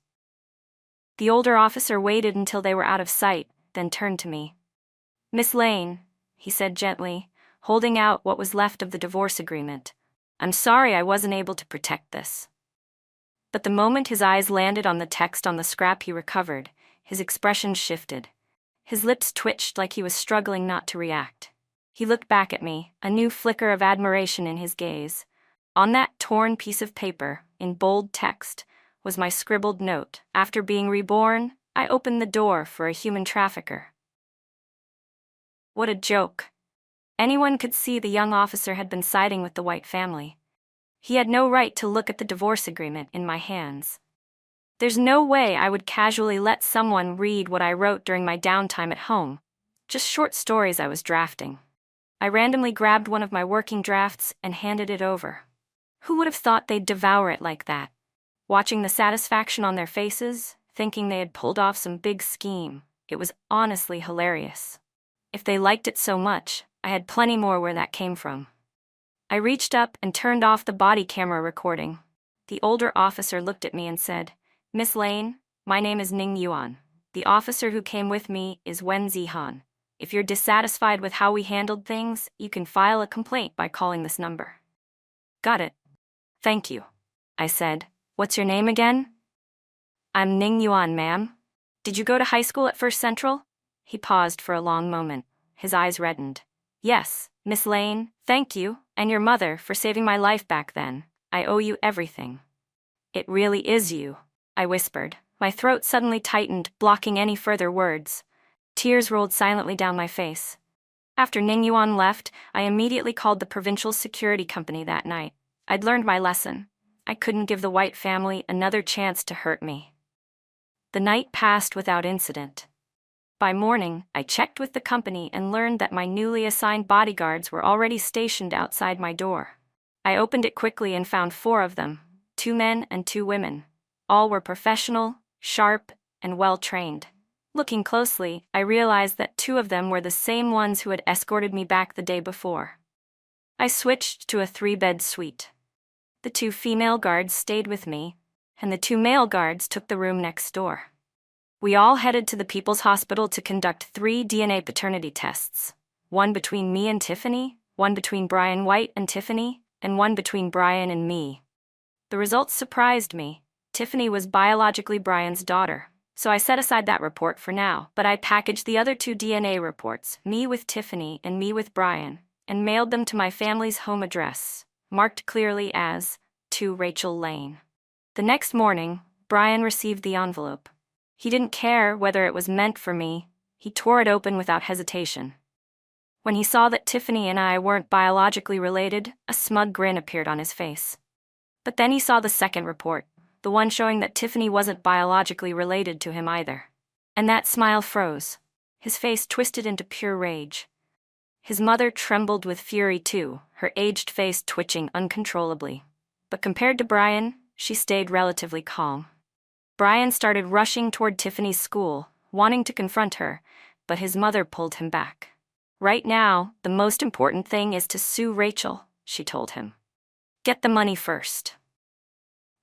The older officer waited until they were out of sight, then turned to me. "Miss Lane," he said gently, holding out what was left of the divorce agreement. "I'm sorry I wasn't able to protect this." But the moment his eyes landed on the text on the scrap he recovered, his expression shifted. His lips twitched like he was struggling not to react. He looked back at me, a new flicker of admiration in his gaze. On that torn piece of paper, in bold text, was my scribbled note. After being reborn, I opened the door for a human trafficker. What a joke. Anyone could see the young officer had been siding with the White family. He had no right to look at the divorce agreement in my hands. There's no way I would casually let someone read what I wrote during my downtime at home, just short stories I was drafting. I randomly grabbed one of my working drafts and handed it over. Who would have thought they'd devour it like that? Watching the satisfaction on their faces, thinking they had pulled off some big scheme, it was honestly hilarious. If they liked it so much, I had plenty more where that came from. I reached up and turned off the body camera recording. The older officer looked at me and said, "Miss Lane, my name is Ning Yuan. The officer who came with me is Wen Zihan. If you're dissatisfied with how we handled things, you can file a complaint by calling this number." "Got it. Thank you," I said. "What's your name again?" "I'm Ning Yuan, ma'am. Did you go to high school at First Central?" He paused for a long moment. His eyes reddened. "Yes, Miss Lane, thank you, and your mother, for saving my life back then. I owe you everything." "It really is you," I whispered. My throat suddenly tightened, blocking any further words. Tears rolled silently down my face. After Ning Yuan left, I immediately called the provincial security company that night. I'd learned my lesson. I couldn't give the White family another chance to hurt me. The night passed without incident. By morning, I checked with the company and learned that my newly assigned bodyguards were already stationed outside my door. I opened it quickly and found 4 of them, 2 men and 2 women. All were professional, sharp, and well-trained. Looking closely, I realized that 2 of them were the same ones who had escorted me back the day before. I switched to a 3-bed suite. The 2 female guards stayed with me, and the 2 male guards took the room next door. We all headed to the People's Hospital to conduct 3 DNA paternity tests. 1 between me and Tiffany, 1 between Brian White and Tiffany, and 1 between Brian and me. The results surprised me. Tiffany was biologically Brian's daughter, so I set aside that report for now, but I packaged the other 2 DNA reports, me with Tiffany and me with Brian, and mailed them to my family's home address, marked clearly as, to Rachel Lane. The next morning, Brian received the envelope. He didn't care whether it was meant for me. He tore it open without hesitation. When he saw that Tiffany and I weren't biologically related, a smug grin appeared on his face. But then he saw the second report, the one showing that Tiffany wasn't biologically related to him either. And that smile froze. His face twisted into pure rage. His mother trembled with fury too, her aged face twitching uncontrollably. But compared to Brian, she stayed relatively calm. Brian started rushing toward Tiffany's school, wanting to confront her, but his mother pulled him back. "Right now, the most important thing is to sue Rachel," she told him. "Get the money first."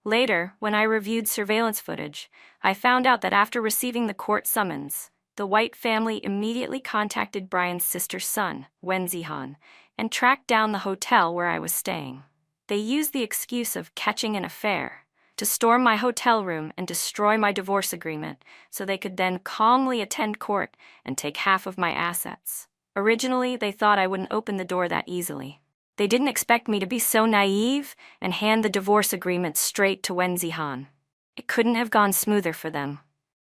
Later, when I reviewed surveillance footage, I found out that after receiving the court summons, the White family immediately contacted Brian's sister's son, Wen Zihan, and tracked down the hotel where I was staying. They used the excuse of catching an affair to storm my hotel room and destroy my divorce agreement so they could then calmly attend court and take half of my assets. Originally, they thought I wouldn't open the door that easily. They didn't expect me to be so naive and hand the divorce agreement straight to Wen Zihan. It couldn't have gone smoother for them.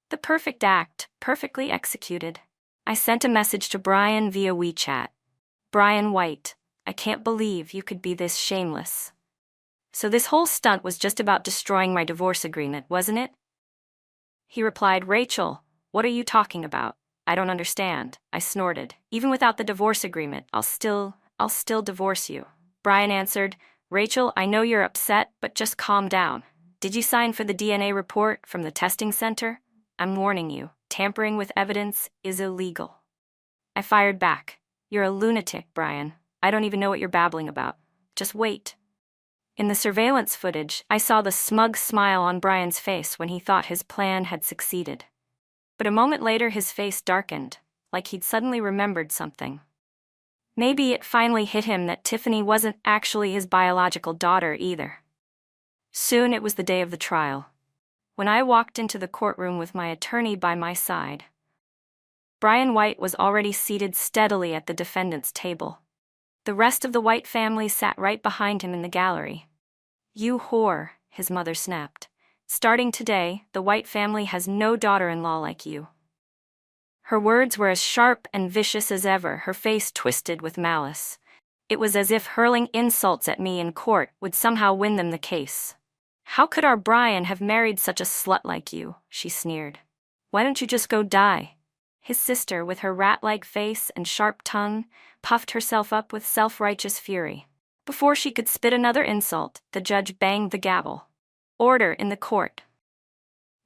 The perfect act, perfectly executed. I sent a message to Brian via WeChat. "Brian White, I can't believe you could be this shameless. So this whole stunt was just about destroying my divorce agreement, wasn't it?" He replied, "Rachel, what are you talking about? I don't understand," I snorted. "Even without the divorce agreement, I'll still divorce you." Brian answered, "Rachel, I know you're upset, but just calm down. Did you sign for the DNA report from the testing center? I'm warning you, tampering with evidence is illegal." I fired back, "You're a lunatic, Brian. I don't even know what you're babbling about. Just wait." In the surveillance footage, I saw the smug smile on Brian's face when he thought his plan had succeeded. But a moment later his face darkened, like he'd suddenly remembered something. Maybe it finally hit him that Tiffany wasn't actually his biological daughter either. Soon it was the day of the trial. When I walked into the courtroom with my attorney by my side, Brian White was already seated steadily at the defendant's table. The rest of the White family sat right behind him in the gallery. "You whore," his mother snapped. "Starting today, the White family has no daughter-in-law like you." Her words were as sharp and vicious as ever, her face twisted with malice. It was as if hurling insults at me in court would somehow win them the case. "How could our Brian have married such a slut like you?" she sneered. "Why don't you just go die?" His sister, with her rat-like face and sharp tongue, puffed herself up with self-righteous fury. Before she could spit another insult, the judge banged the gavel. "Order in the court."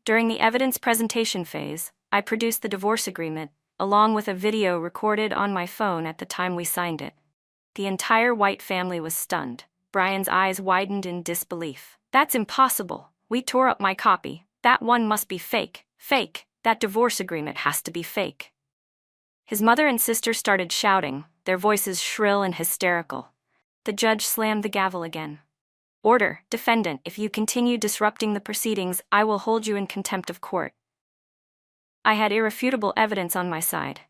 During the evidence presentation phase, I produced the divorce agreement, along with a video recorded on my phone at the time we signed it. The entire White family was stunned. Brian's eyes widened in disbelief. "That's impossible. We tore up my copy. That one must be fake. Fake. That divorce agreement has to be fake." His mother and sister started shouting, their voices shrill and hysterical. The judge slammed the gavel again. "Order, defendant. If you continue disrupting the proceedings, I will hold you in contempt of court." I had irrefutable evidence on my side.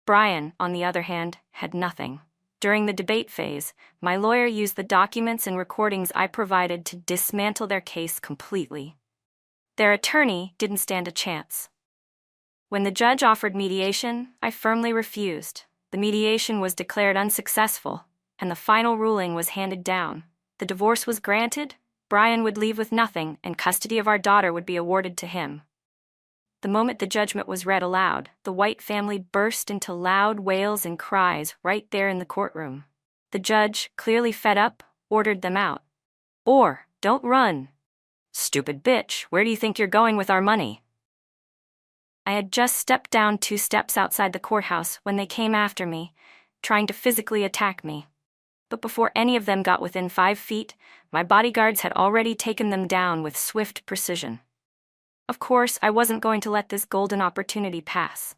Brian, on the other hand, had nothing. During the debate phase, my lawyer used the documents and recordings I provided to dismantle their case completely. Their attorney didn't stand a chance. When the judge offered mediation, I firmly refused. The mediation was declared unsuccessful, and the final ruling was handed down. The divorce was granted, Brian would leave with nothing, and custody of our daughter would be awarded to him. The moment the judgment was read aloud, the White family burst into loud wails and cries right there in the courtroom. The judge, clearly fed up, ordered them out. "Or, don't run. Stupid bitch, where do you think you're going with our money?" I had just stepped down 2 steps outside the courthouse when they came after me, trying to physically attack me. But before any of them got within 5 feet, my bodyguards had already taken them down with swift precision. Of course, I wasn't going to let this golden opportunity pass.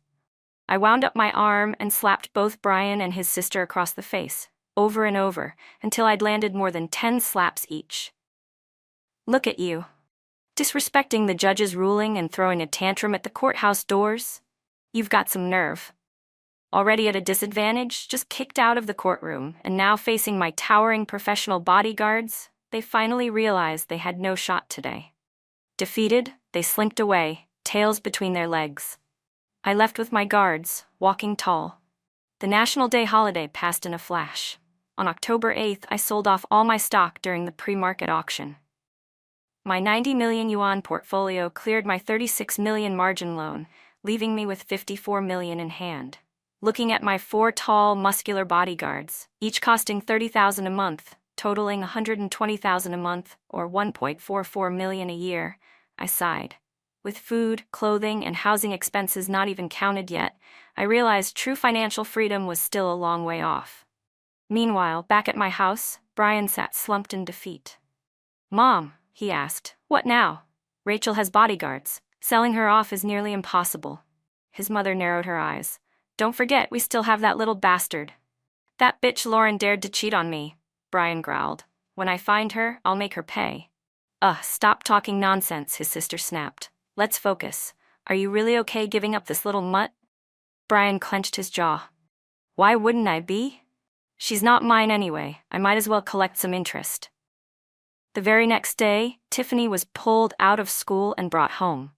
I wound up my arm and slapped both Brian and his sister across the face, over and over, until I'd landed more than 10 slaps each. "Look at you. Disrespecting the judge's ruling and throwing a tantrum at the courthouse doors? You've got some nerve. Already at a disadvantage, just kicked out of the courtroom, and now facing my towering professional bodyguards, they finally realized they had no shot today. Defeated, they slinked away, tails between their legs. I left with my guards, walking tall. The National Day holiday passed in a flash. On October 8th, I sold off all my stock during the pre-market auction. My 90 million yuan portfolio cleared my 36 million margin loan, leaving me with 54 million in hand. Looking at my 4 tall, muscular bodyguards, each costing 30,000 a month, totaling 120,000 a month, or 1.44 million a year, I sighed. With food, clothing, and housing expenses not even counted yet, I realized true financial freedom was still a long way off. Meanwhile, back at my house, Brian sat slumped in defeat. "Mom," he asked, "what now? Rachel has bodyguards. Selling her off is nearly impossible." His mother narrowed her eyes. "Don't forget, we still have that little bastard." "That bitch Lauren dared to cheat on me," Brian growled. "When I find her, I'll make her pay." Stop talking nonsense," his sister snapped. "Let's focus. Are you really okay giving up this little mutt?" Brian clenched his jaw. "Why wouldn't I be? She's not mine anyway. I might as well collect some interest." The very next day, Tiffany was pulled out of school and brought home.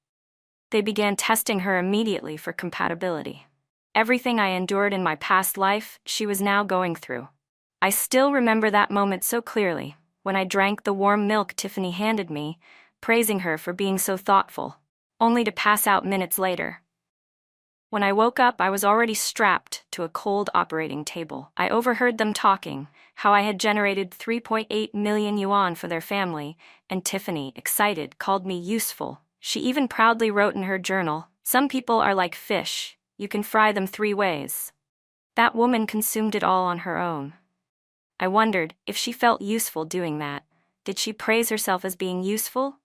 They began testing her immediately for compatibility. Everything I endured in my past life, she was now going through. I still remember that moment so clearly, when I drank the warm milk Tiffany handed me, praising her for being so thoughtful, only to pass out minutes later. When I woke up, I was already strapped to a cold operating table. I overheard them talking, how I had generated 3.8 million yuan for their family, and Tiffany, excited, called me useful. She even proudly wrote in her journal, "Some people are like fish, you can fry them 3 ways." That woman consumed it all on her own. I wondered if she felt useful doing that. Did she praise herself as being useful?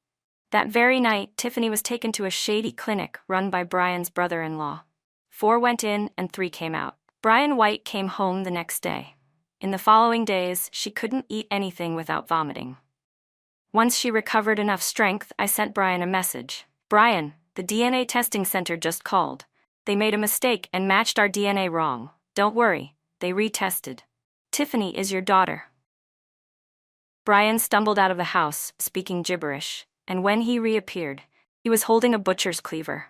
That very night, Tiffany was taken to a shady clinic run by Brian's brother-in-law. 4 went in and 3 came out. Brian White came home the next day. In the following days, she couldn't eat anything without vomiting. Once she recovered enough strength, I sent Brian a message. Brian, the DNA testing center just called. They made a mistake and matched our DNA wrong. Don't worry, they retested. Tiffany is your daughter. Brian stumbled out of the house, speaking gibberish, and when he reappeared, he was holding a butcher's cleaver.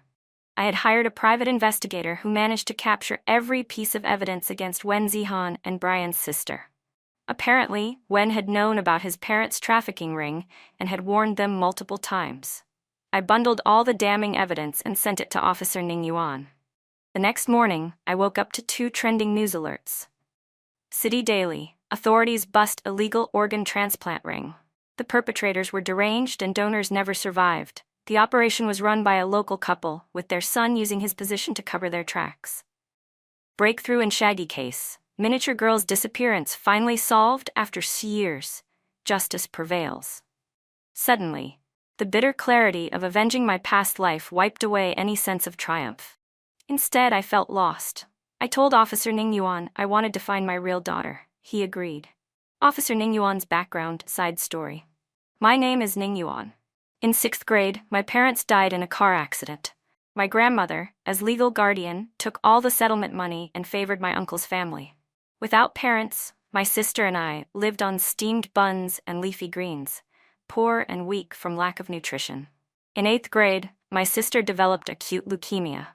I had hired a private investigator who managed to capture every piece of evidence against Wen Zihan and Brian's sister. Apparently, Wen had known about his parents' trafficking ring and had warned them multiple times. I bundled all the damning evidence and sent it to Officer Ning Yuan. The next morning, I woke up to 2 trending news alerts. City Daily: authorities bust illegal organ transplant ring. The perpetrators were deranged and donors never survived. The operation was run by a local couple, with their son using his position to cover their tracks. Breakthrough in Shaggy case: miniature girl's disappearance finally solved after years. Justice prevails. Suddenly, the bitter clarity of avenging my past life wiped away any sense of triumph. Instead, I felt lost. I told Officer Ning Yuan I wanted to find my real daughter. He agreed. Officer Ning Yuan's background, side story. My name is Ning Yuan. In 6th grade, my parents died in a car accident. My grandmother, as legal guardian, took all the settlement money and favored my uncle's family. Without parents, my sister and I lived on steamed buns and leafy greens, poor and weak from lack of nutrition. In 8th grade, my sister developed acute leukemia.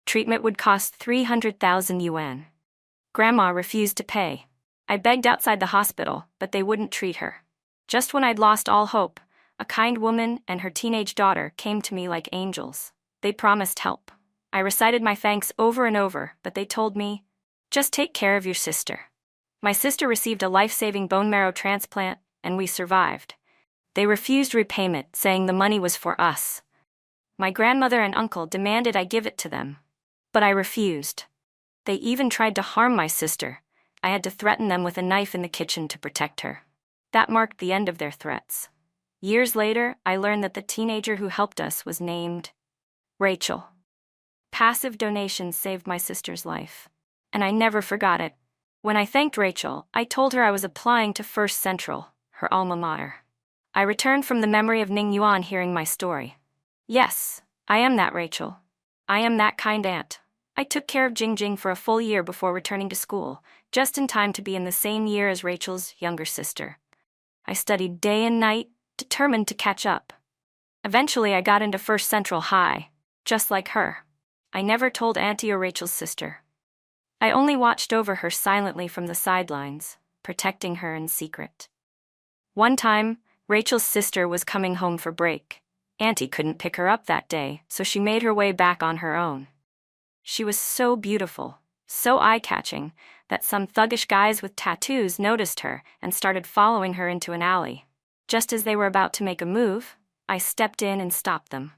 Treatment would cost 300,000 yuan. Grandma refused to pay. I begged outside the hospital, but they wouldn't treat her. Just when I'd lost all hope, a kind woman and her teenage daughter came to me like angels. They promised help. I recited my thanks over and over, but they told me, just take care of your sister. My sister received a life-saving bone marrow transplant, and we survived. They refused repayment, saying the money was for us. My grandmother and uncle demanded I give it to them. But I refused. They even tried to harm my sister. I had to threaten them with a knife in the kitchen to protect her. That marked the end of their threats. Years later, I learned that the teenager who helped us was named Rachel. Passive donations saved my sister's life, and I never forgot it. When I thanked Rachel, I told her I was applying to First Central, her alma mater. I returned from the memory of Ning Yuan hearing my story. Yes, I am that Rachel. I am that kind aunt. I took care of Jingjing for a full year before returning to school, just in time to be in the same year as Rachel's younger sister. I studied day and night, determined to catch up. Eventually, I got into First Central High, just like her. I never told Auntie or Rachel's sister. I only watched over her silently from the sidelines, protecting her in secret. One time, Rachel's sister was coming home for break. Auntie couldn't pick her up that day, so she made her way back on her own. She was so beautiful, so eye-catching, that some thuggish guys with tattoos noticed her and started following her into an alley. Just as they were about to make a move, I stepped in and stopped them.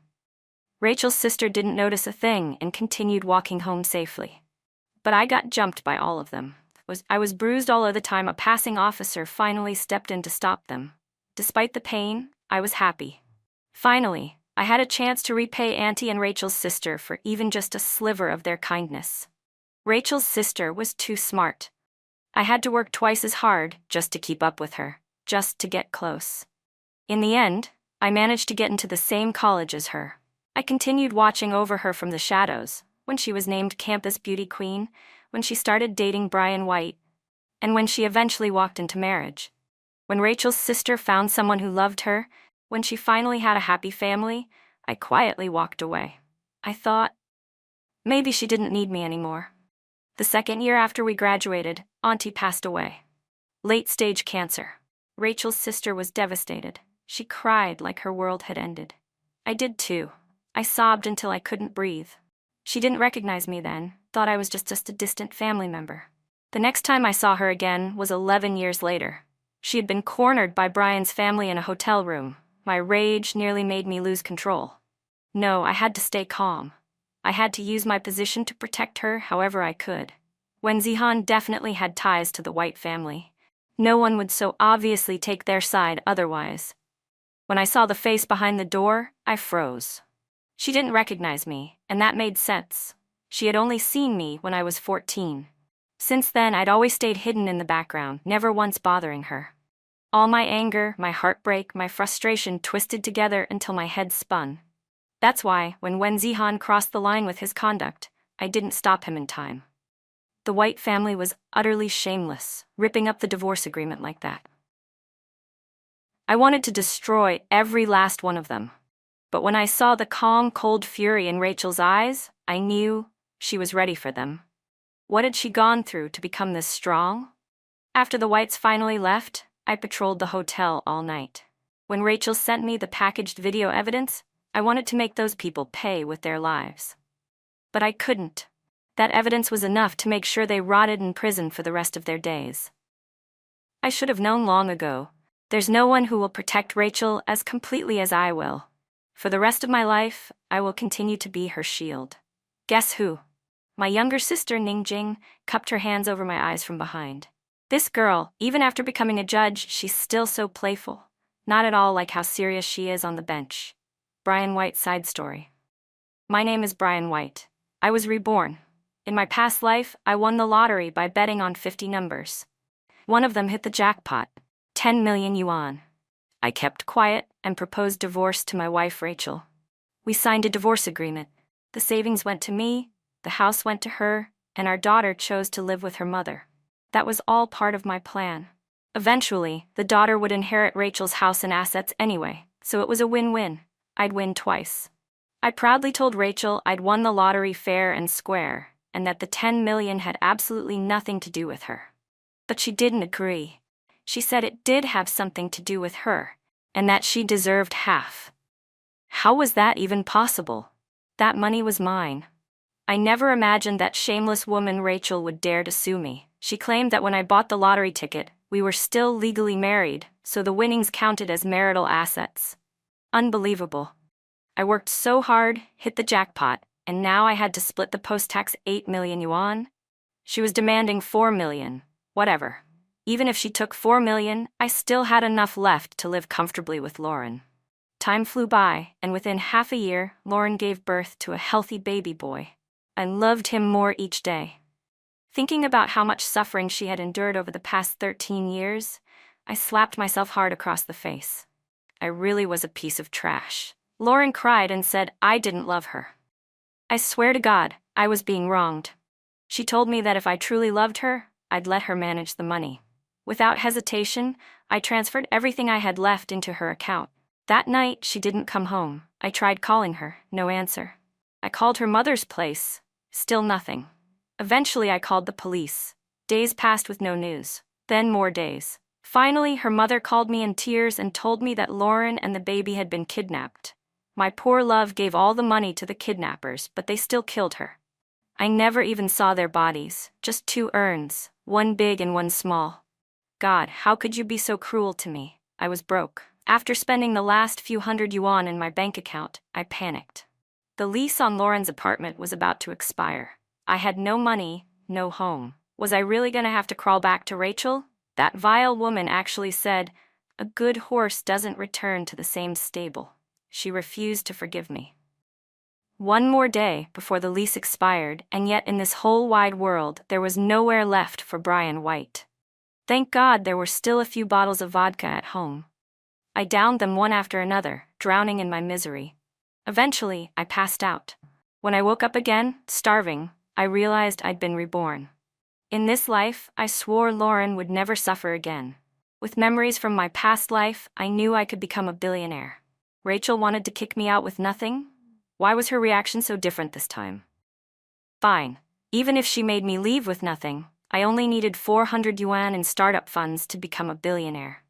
Rachel's sister didn't notice a thing and continued walking home safely. But I got jumped by all of them. I was bruised all of the time. A passing officer finally stepped in to stop them. Despite the pain, I was happy. Finally, I had a chance to repay Auntie and Rachel's sister for even just a sliver of their kindness. Rachel's sister was too smart. I had to work twice as hard just to keep up with her, just to get close. In the end, I managed to get into the same college as her. I continued watching over her from the shadows, when she was named Campus Beauty Queen, when she started dating Brian White, and when she eventually walked into marriage. When Rachel's sister found someone who loved her, when she finally had a happy family, I quietly walked away. I thought, maybe she didn't need me anymore. The second year after we graduated, Auntie passed away. Late-stage cancer. Rachel's sister was devastated. She cried like her world had ended. I did too. I sobbed until I couldn't breathe. She didn't recognize me then, thought I was just a distant family member. The next time I saw her again was 11 years later. She had been cornered by Brian's family in a hotel room. My rage nearly made me lose control. No, I had to stay calm. I had to use my position to protect her however I could. Wen Zihan definitely had ties to the White family. No one would so obviously take their side otherwise. When I saw the face behind the door, I froze. She didn't recognize me, and that made sense. She had only seen me when I was 14. Since then, I'd always stayed hidden in the background, never once bothering her. All my anger, my heartbreak, my frustration twisted together until my head spun. That's why, when Wen Zihan crossed the line with his conduct, I didn't stop him in time. The White family was utterly shameless, ripping up the divorce agreement like that. I wanted to destroy every last one of them. But when I saw the calm, cold fury in Rachel's eyes, I knew she was ready for them. What had she gone through to become this strong? After the Whites finally left, I patrolled the hotel all night. When Rachel sent me the packaged video evidence, I wanted to make those people pay with their lives. But I couldn't. That evidence was enough to make sure they rotted in prison for the rest of their days. I should have known long ago. There's no one who will protect Rachel as completely as I will. For the rest of my life, I will continue to be her shield. Guess who? My younger sister, Ningjing, cupped her hands over my eyes from behind. This girl, even after becoming a judge, she's still so playful. Not at all like how serious she is on the bench. Brian White side story. My name is Brian White. I was reborn. In my past life, I won the lottery by betting on 50 numbers. One of them hit the jackpot, 10 million yuan. I kept quiet and proposed divorce to my wife Rachel. We signed a divorce agreement. The savings went to me, the house went to her, and our daughter chose to live with her mother. That was all part of my plan. Eventually, the daughter would inherit Rachel's house and assets anyway, so it was a win-win. I'd win twice. I proudly told Rachel I'd won the lottery fair and square, and that the 10 million had absolutely nothing to do with her. But she didn't agree. She said it did have something to do with her, and that she deserved half. How was that even possible? That money was mine. I never imagined that shameless woman Rachel would dare to sue me. She claimed that when I bought the lottery ticket, we were still legally married, so the winnings counted as marital assets. Unbelievable. I worked so hard, hit the jackpot, and now I had to split the post-tax 8 million yuan. She was demanding 4 million. Whatever. Even if she took 4 million, I still had enough left to live comfortably with Lauren. Time flew by, and within half a year, Lauren gave birth to a healthy baby boy. I loved him more each day. Thinking about how much suffering she had endured over the past 13 years, I slapped myself hard across the face. I really was a piece of trash. Lauren cried and said I didn't love her. I swear to God, I was being wronged. She told me that if I truly loved her, I'd let her manage the money. Without hesitation, I transferred everything I had left into her account. That night, she didn't come home. I tried calling her, no answer. I called her mother's place, still nothing. Eventually, I called the police. Days passed with no news. Then more days. Finally, her mother called me in tears and told me that Lauren and the baby had been kidnapped. My poor love gave all the money to the kidnappers, but they still killed her. I never even saw their bodies, just 2 urns, one big and one small. God, how could you be so cruel to me? I was broke. After spending the last few hundred yuan in my bank account, I panicked. The lease on Lauren's apartment was about to expire. I had no money, no home. Was I really gonna have to crawl back to Rachel? That vile woman actually said, "A good horse doesn't return to the same stable." She refused to forgive me. One more day before the lease expired, and yet in this whole wide world, there was nowhere left for Brian White. Thank God there were still a few bottles of vodka at home. I downed them one after another, drowning in my misery. Eventually, I passed out. When I woke up again, starving, I realized I'd been reborn. In this life, I swore Lauren would never suffer again. With memories from my past life, I knew I could become a billionaire. Rachel wanted to kick me out with nothing? Why was her reaction so different this time? Fine. Even if she made me leave with nothing, I only needed 400 yuan in startup funds to become a billionaire.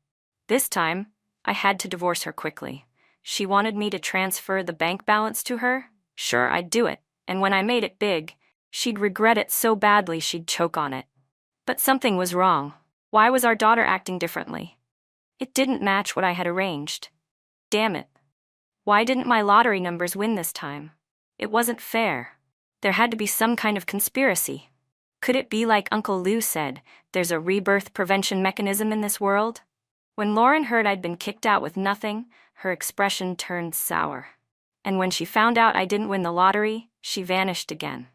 This time, I had to divorce her quickly. She wanted me to transfer the bank balance to her? Sure, I'd do it. And when I made it big, she'd regret it so badly she'd choke on it. But something was wrong. Why was our daughter acting differently? It didn't match what I had arranged. Damn it. Why didn't my lottery numbers win this time? It wasn't fair. There had to be some kind of conspiracy. Could it be like Uncle Lou said, there's a rebirth prevention mechanism in this world? When Lauren heard I'd been kicked out with nothing, her expression turned sour. And when she found out I didn't win the lottery, she vanished again.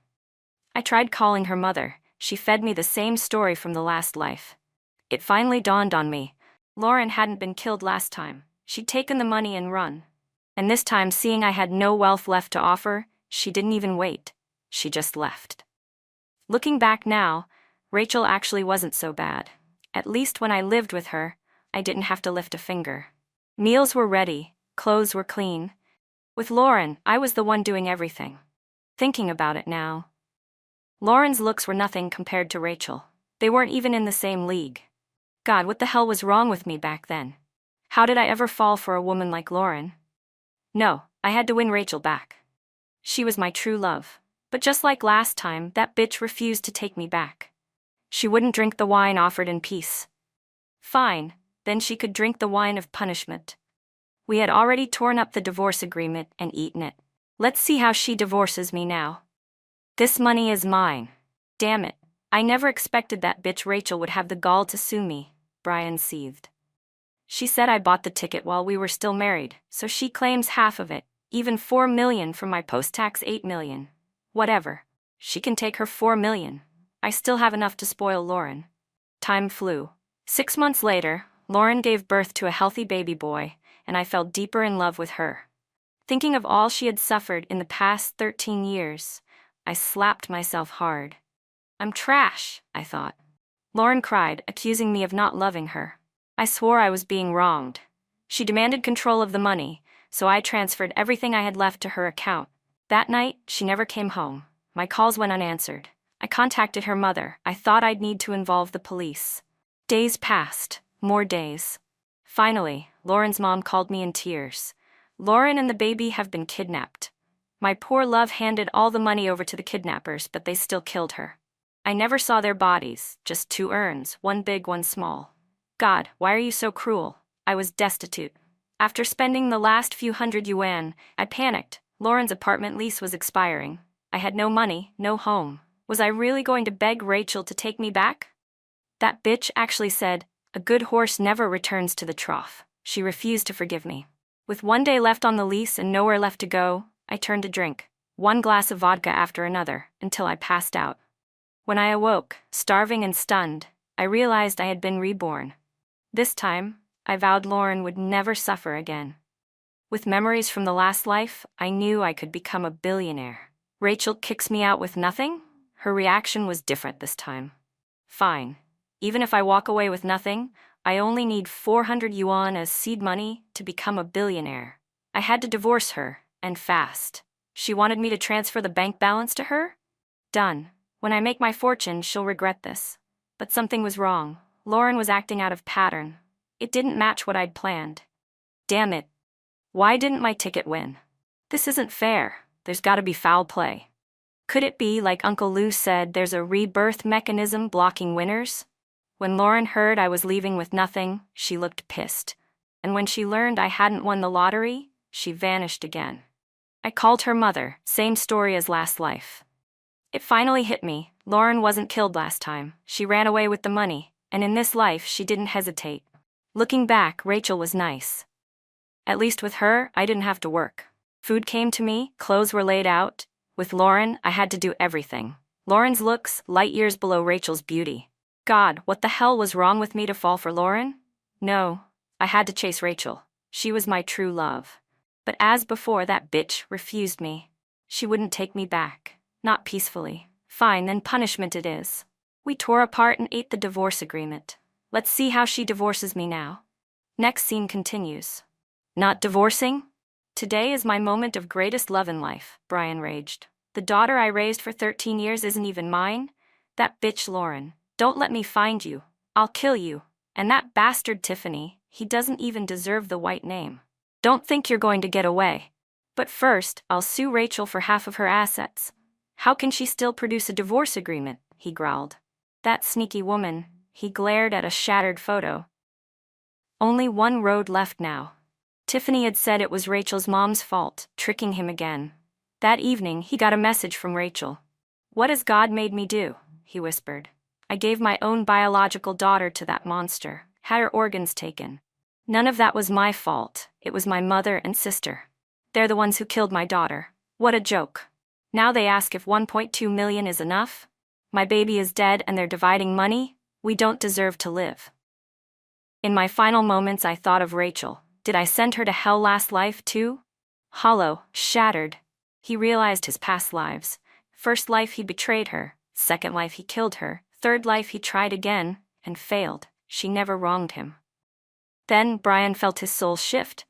I tried calling her mother. She fed me the same story from the last life. It finally dawned on me. Lauren hadn't been killed last time. She'd taken the money and run. And this time, seeing I had no wealth left to offer, she didn't even wait. She just left. Looking back now, Rachel actually wasn't so bad. At least when I lived with her, I didn't have to lift a finger. Meals were ready, clothes were clean. With Lauren, I was the one doing everything. Thinking about it now, Lauren's looks were nothing compared to Rachel. They weren't even in the same league. God, what the hell was wrong with me back then? How did I ever fall for a woman like Lauren? No, I had to win Rachel back. She was my true love. But just like last time, that bitch refused to take me back. She wouldn't drink the wine offered in peace. Fine, then she could drink the wine of punishment. We had already torn up the divorce agreement and eaten it. Let's see how she divorces me now. This money is mine. Damn it, I never expected that bitch Rachel would have the gall to sue me, Brian seethed. She said I bought the ticket while we were still married, so she claims half of it, even $4 million from my post-tax $8 million. Whatever. She can take her $4 million. I still have enough to spoil Lauren. Time flew. 6 months later, Lauren gave birth to a healthy baby boy, and I fell deeper in love with her. Thinking of all she had suffered in the past 13 years, I slapped myself hard. I'm trash, I thought. Lauren cried, accusing me of not loving her. I swore I was being wronged. She demanded control of the money, so I transferred everything I had left to her account. That night, she never came home. My calls went unanswered. I contacted her mother. I thought I'd need to involve the police. Days passed, more days. Finally, Lauren's mom called me in tears. Lauren and the baby have been kidnapped. My poor love handed all the money over to the kidnappers, but they still killed her. I never saw their bodies, just 2 urns, one big, one small. God, why are you so cruel? I was destitute. After spending the last few $100, I panicked. Lauren's apartment lease was expiring. I had no money, no home. Was I really going to beg Rachel to take me back? That bitch actually said, "A good horse never returns to the trough." She refused to forgive me. With 1 day left on the lease and nowhere left to go, I turned to drink, 1 glass of vodka after another, until I passed out. When I awoke, starving and stunned, I realized I had been reborn. This time, I vowed Lauren would never suffer again. With memories from the last life, I knew I could become a billionaire. Rachel kicks me out with nothing? Her reaction was different this time. Fine. Even if I walk away with nothing, I only need 400 yuan as seed money to become a billionaire. I had to divorce her, and fast. She wanted me to transfer the bank balance to her? Done. When I make my fortune, she'll regret this. But something was wrong. Lauren was acting out of pattern. It didn't match what I'd planned. Damn it. Why didn't my ticket win? This isn't fair. There's gotta be foul play. Could it be, like Uncle Lou said, there's a rebirth mechanism blocking winners? When Lauren heard I was leaving with nothing, she looked pissed. And when she learned I hadn't won the lottery, she vanished again. I called her mother, same story as last life. It finally hit me. Lauren wasn't killed last time. She ran away with the money, and in this life she didn't hesitate. Looking back, Rachel was nice. At least with her, I didn't have to work. Food came to me, clothes were laid out. With Lauren, I had to do everything. Lauren's looks, light years below Rachel's beauty. God, what the hell was wrong with me to fall for Lauren? No, I had to chase Rachel. She was my true love. But as before, that bitch refused me. She wouldn't take me back. Not peacefully. Fine, then punishment it is. We tore apart and ate the divorce agreement. Let's see how she divorces me now. Next scene continues. Not divorcing? Today is my moment of greatest love in life, Brian raged. The daughter I raised for 13 years isn't even mine? That bitch Lauren. Don't let me find you. I'll kill you. And that bastard Tiffany, he doesn't even deserve the white name. Don't think you're going to get away. But first, I'll sue Rachel for half of her assets. How can she still produce a divorce agreement? He growled. That sneaky woman. He glared at a shattered photo. Only one road left now. Tiffany had said it was Rachel's mom's fault, tricking him again. That evening, he got a message from Rachel. "What has God made me do?" he whispered. "I gave my own biological daughter to that monster, had her organs taken. None of that was my fault. It was my mother and sister. They're the ones who killed my daughter. What a joke. Now they ask if 1.2 million is enough? My baby is dead and they're dividing money? We don't deserve to live." In my final moments, I thought of Rachel. Did I send her to hell last life, too? Hollow, shattered. He realized his past lives. First life he betrayed her, second life he killed her, third life he tried again, and failed. She never wronged him. Then Brian felt his soul shift.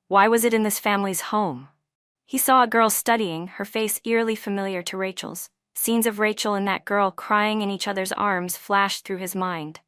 Why was it in this family's home? He saw a girl studying, her face eerily familiar to Rachel's. Scenes of Rachel and that girl crying in each other's arms flashed through his mind.